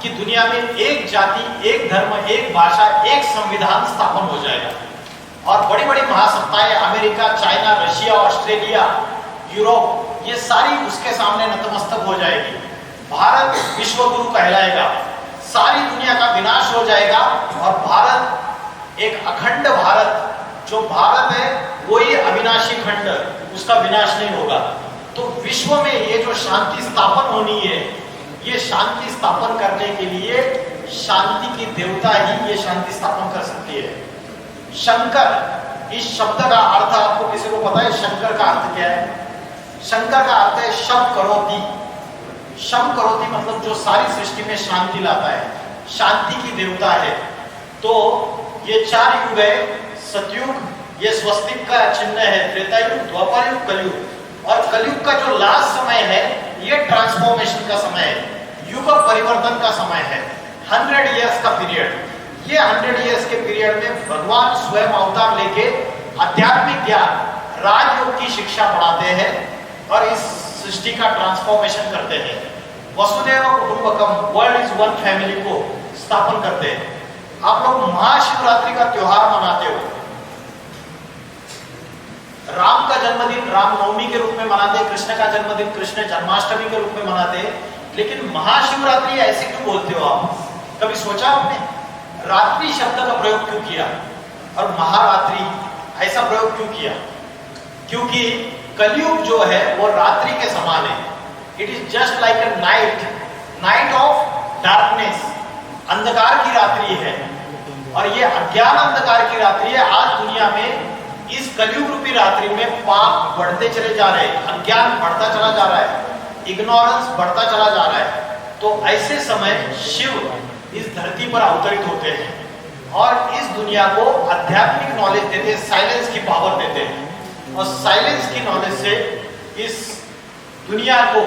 कि दुनिया में एक जाति, एक धर्म, एक भाषा, एक संविधान स्थापन हो जाएगा। और बड़ी बड़ी महासत्ताएं, America, China, Russia, Australia, Europe, ये सारी उसके सामने नतमस्तक हो जाएगी। भारत विश्व गुरु कहलाएगा। सारी दुनिया का विनाश हो जाएगा और भारत एक अखंड भारत, जो भारत है वही अविनाशी खंड, उसका विनाश नहीं होगा। तो विश्व में ये जो शांति स्थापन होनी है, ये शांति स्थापन करने के लिए शांति की देवता ही ये शांति स्थापन कर सकती है। शंकर, इस शब्द का अर्थ आपको किसी को पता है? शंकर का अर्थ क्या है? शंकर का अर्थ है शम करोति। शम करोति मतलब जो सारी सृष्टि में शांति लाता है, शांति की देवता है। तो ये 4 युग है, सतयुग, ये स्वस्तिक का चिन्ह है, त्रेता युग, द्वापर युग, कलयुग। और कलयुग का जो लास्ट समय है, ये ट्रांसफॉर्मेशन का समय है, युग परिवर्तन का समय है, 100 इयर्स का पीरियड। ये 100 इयर्स के पीरियड में भगवान स्वयं अवतार लेके आध्यात्मिक ज्ञान, राजयोग की शिक्षा पढ़ाते हैं और इस सृष्टि का ट्रांसफॉर्मेशन करते हैं। वसुदेव कुटुंबकम, वर्ल्ड इज वन फैमिली को स्थापन करते हैं। आप लोग महाशिवरात्रि का त्योहार मनाते हो। राम का जन्मदिन रामनवमी के रूप में मनाते हैं, कृष्ण का जन्मदिन कृष्ण जन्माष्टमी के रूप में मनाते हैं। लेकिन महाशिवरात्रि ऐसे क्यों बोलते हो आप? कभी सोचा आपने? रात्रि शब्द का प्रयोग क्यों किया और महारात्रि ऐसा प्रयोग क्यों किया? क्योंकि कलयुग जो है वो रात्रि के समान है। It is just like a night, night of darkness, अंधकार की रात्रि है। और ये अज्ञान अंधकार की रात्रि है। आज दुनिया में इस कलयुग रूपी रात्रि में पाप बढ़ते चले जा रहे हैं, अज्ञान बढ़ता चला जा रहा है, इग्नोरेंस बढ़ता चला जा रहा है। तो ऐसे समय शिव इस धरती पर अवतरित होते हैं और इस दुनिया को आध्यात्मिक नॉलेज देते हैं, साइलेंस की पावर देते हैं। और साइलेंस की नॉलेज से इस दुनिया को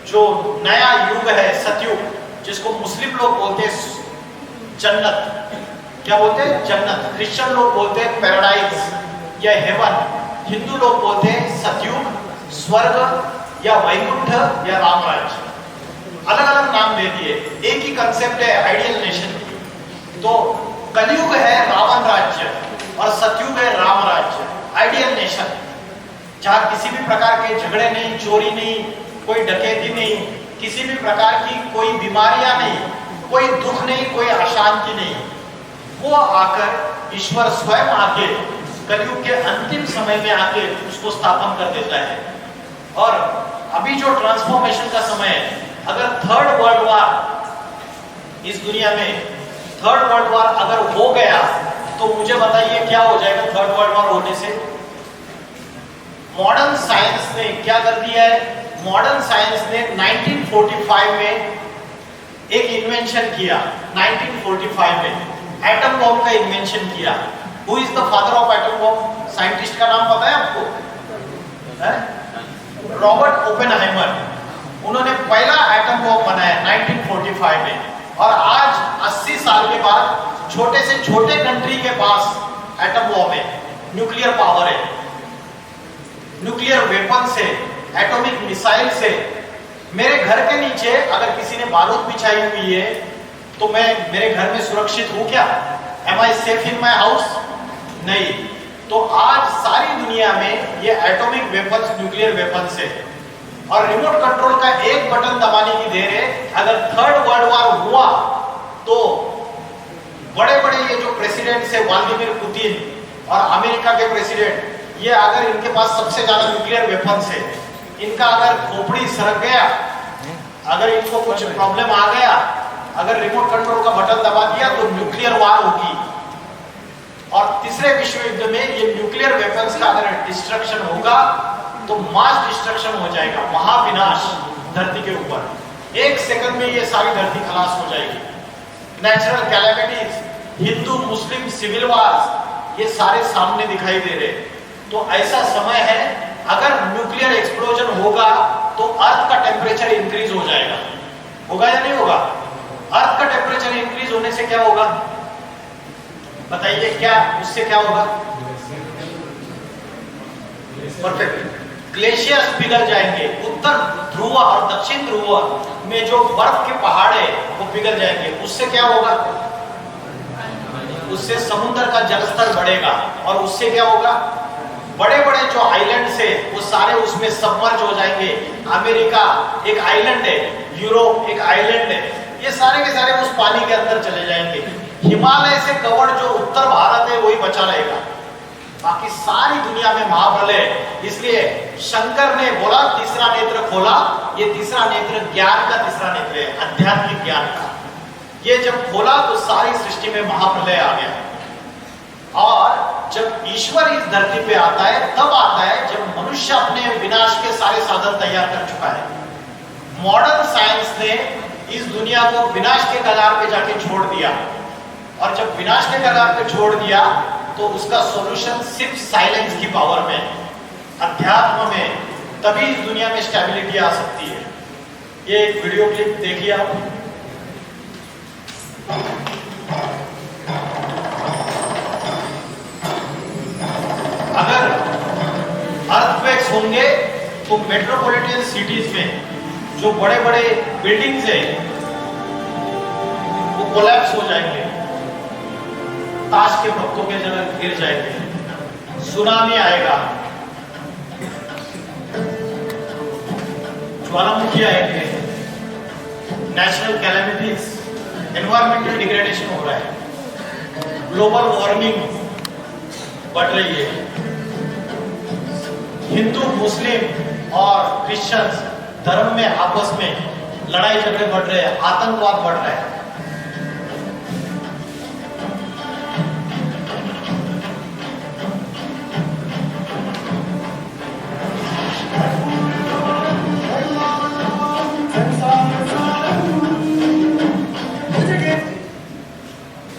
जो नया युग है, सतयुग, जिसको मुस्लिम लोग बोलते हैं जन्नत, क्या बोलते हैं? जन्नत। क्रिश्चियन लोग बोलते हैं पैराडाइज या हेवन। हिंदू लोग बोलते हैं सतयुग, स्वर्ग या वैकुंठ या रामराज्य। अलग अलग नाम दे दिए, एक ही कंसेप्ट है आइडियल नेशन की। तो कलयुग है रावण राज्य और सतयुग है राम राज्य, आइडियल नेशन, जहां किसी भी प्रकार के झगड़े नहीं, चोरी नहीं, कोई डकैती नहीं, किसी भी प्रकार की कोई बीमारियां नहीं, कोई दुख नहीं, कोई अशांति नहीं। वो आकर ईश्वर स्वयं आके कलयुग के अंतिम समय में आके उसको स्थापन कर देता है। और अभी जो ट्रांसफॉर्मेशन का समय है, अगर थर्ड वर्ल्ड वॉर इस दुनिया में, थर्ड वर्ल्ड वॉर अगर हो गया तो मुझे बताइए क्या हो जाएगा थर्ड वर्ल्ड वॉर होने से? मॉडर्न साइंस ने क्या कर दिया है? मॉडर्न साइंस ने 1945 में एक इन्वेंशन किया। 1945 में एटम बॉम्ब का इन्वेंशन किया। Who is the father of atom bomb? Scientist का नाम पता है आपको? Robert Oppenheimer. उन्होंने पहला एटम बॉम्ब बनाया 1945 में। और आज 80 साल के बाद छोटे से छोटे कंट्री के पास एटम बॉम्ब है, न्यूक्लियर पावर है, न्यूक्लियर वेपन से, एटॉमिक मिसाइल से। मेरे घर के नीचे अगर किसी ने बारूद बिछाई हुई है तो मैं मेरे घर में सुरक्षित हूं क्या? Am I safe in my house? नहीं। तो आज सारी दुनिया में ये एटॉमिक वेपन्स, न्यूक्लियर वेपन्स है। और रिमोट कंट्रोल का एक बटन दबाने की देर है। अगर थर्ड वर्ल्ड वॉर हुआ तो बड़े बड़े ये जो प्रेसिडेंट है, व्लादिमीर पुतिन और अमेरिका के प्रेसिडेंट, ये अगर इनके पास सबसे ज्यादा न्यूक्लियर वेपन्स है, इनका अगर खोपड़ी सरक गया, अगर इनको कुछ प्रॉब्लम आ गया, अगर रिमोट कंट्रोल का बटन दबा दिया तो न्यूक्लियर वार होगी। और तीसरे विश्व युद्ध में ये न्यूक्लियर वेपन्स का अगर डिस्ट्रक्शन होगा तो मास डिस्ट्रक्शन हो जाएगा, महाविनाश धरती के ऊपर। एक सेकंड में ये सारी धरती खलास हो जाएगी। नेचुरल कैलेमिटीज, हिंदू मुस्लिम सिविल वार्स, ये सारे सामने दिखाई दे रहे। तो ऐसा समय है, अगर न्यूक्लियर एक्सप्लोजन होगा तो अर्थ का टेम्परेचर इंक्रीज हो जाएगा। होगा या नहीं होगा? अर्थ का टेम्परेचर इंक्रीज होने से क्या होगा बताइए? क्या उससे क्या होगा? परफेक्ट। ग्लेशियर्स पिघल जाएंगे। उत्तर ध्रुव और दक्षिण ध्रुव में जो बर्फ के पहाड़ है वो पिघल जाएंगे। उससे क्या होगा? उससे समुद्र का जलस्तर बढ़ेगा। और उससे क्या होगा? बड़े बड़े जो आइलैंड है वो सारे उसमें सबमर्ज हो जाएंगे। अमेरिका एक आइलैंड है, यूरोप एक आइलैंड है, ये सारे के सारे उस पानी के अंदर चले जाएंगे। हिमालय से कवर जो उत्तर भारत है वही बचा रहेगा, बाकी सारी दुनिया में महाप्रलय है। इसलिए शंकर ने बोला तीसरा नेत्र खोला। ये तीसरा नेत्र ज्ञान का तीसरा नेत्र है, आध्यात्मिक ज्ञान का। ये जब खोला तो सारी सृष्टि में महाप्रलय आ गया। और जब ईश्वर इस धरती पे आता है तब आता है जब मनुष्य अपने विनाश के सारे साधन तैयार कर चुका है। मॉडर्न साइंस ने इस दुनिया को विनाश के कगार पे जाके छोड़ दिया। और जब विनाश के कगार पे छोड़ दिया तो उसका सॉल्यूशन सिर्फ साइलेंस की पावर में, अध्यात्म में, तभी इस दुनिया में स्टेबिलिटी आ सकती है। ये एक वीडियो क्लिप देखिए आप। अगर अर्थक्वेक्स होंगे तो मेट्रोपॉलिटन सिटीज में जो बड़े बड़े बिल्डिंग्स हैं वो कोलैप्स हो जाएंगे, ताश के पत्तों के जगह गिर जाएंगे, सुनामी आएगा, ज्वालामुखी आएंगे, नेचुरल कैलेमिटीज, एनवायरमेंटल डिग्रेडेशन हो रहा है, ग्लोबल वार्मिंग बढ़ रही है, हिंदू मुस्लिम और क्रिश्चियंस धर्म में आपस में लड़ाई झगड़े बढ़ रहे हैं, आतंकवाद बढ़ रहा है।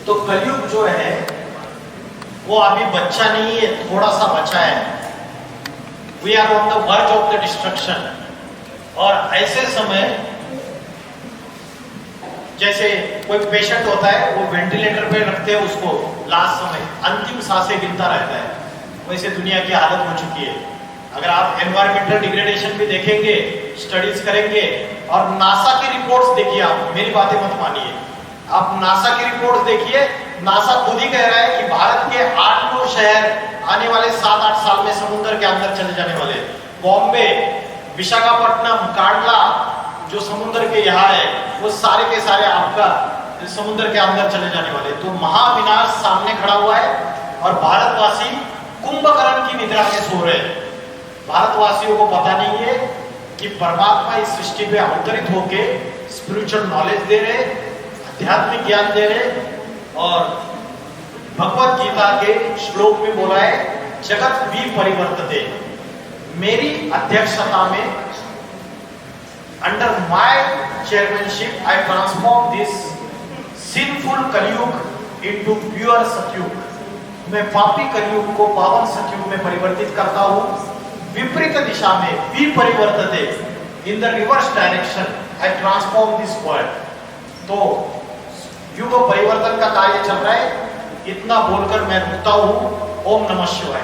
तो कलयुग जो है वो अभी बच्चा नहीं है, थोड़ा सा बचा है। We are on the verge of the destruction। और ऐसे समय जैसे कोई पेशेंट होता है, वो वेंटिलेटर पे रखते हैं उसको, लास्ट समय अंतिम सांसें गिनता रहता है, वैसे दुनिया की हालत हो चुकी है। अगर आप एनवायरमेंटल डिग्रेडेशन भी देखेंगे, स्टडीज करेंगे, और नासा की रिपोर्ट्स देखिए, आप मेरी बातें मत मानिए, आप नासा की रिपोर्ट्स देखिए। नासा खुद ही कह रहा है कि भारत के 8-9 शहर आने वाले 7-8 साल में समुद्र के अंदर चले जाने वाले। बॉम्बे, विशाखापट्टनम, कांडला जो समुद्र के यहाँ है, वो सारे के सारे आपका समुद्र के अंदर चले जाने वाले। तो महाविनाश सामने खड़ा हुआ है और भारतवासी कुंभकर्ण की निद्रा में सो रहे हैं। भारतवासियों को पता नहीं है कि परमात्मा इस सृष्टि पे अवतरित होके स्पिरिचुअल नॉलेज दे रहे, आध्यात्मिक ज्ञान दे रहे। और भगवत गीता के श्लोक में बोला है, जगत विपरिवर्तते। मेरी अध्यक्षता में, under my chairmanship, I transform this sinful कलयुग into pure सतयुग। मैं पापी कलयुग को पावन सतयुग में परिवर्तित करता हूँ। विपरीत दिशा में, विपरिवर्तते, in the reverse direction, I transform this world। तो युग परिवर्तन का कार्य चल रहा है। इतना बोलकर मैं रुकता हूँ। ओम नमः शिवाय।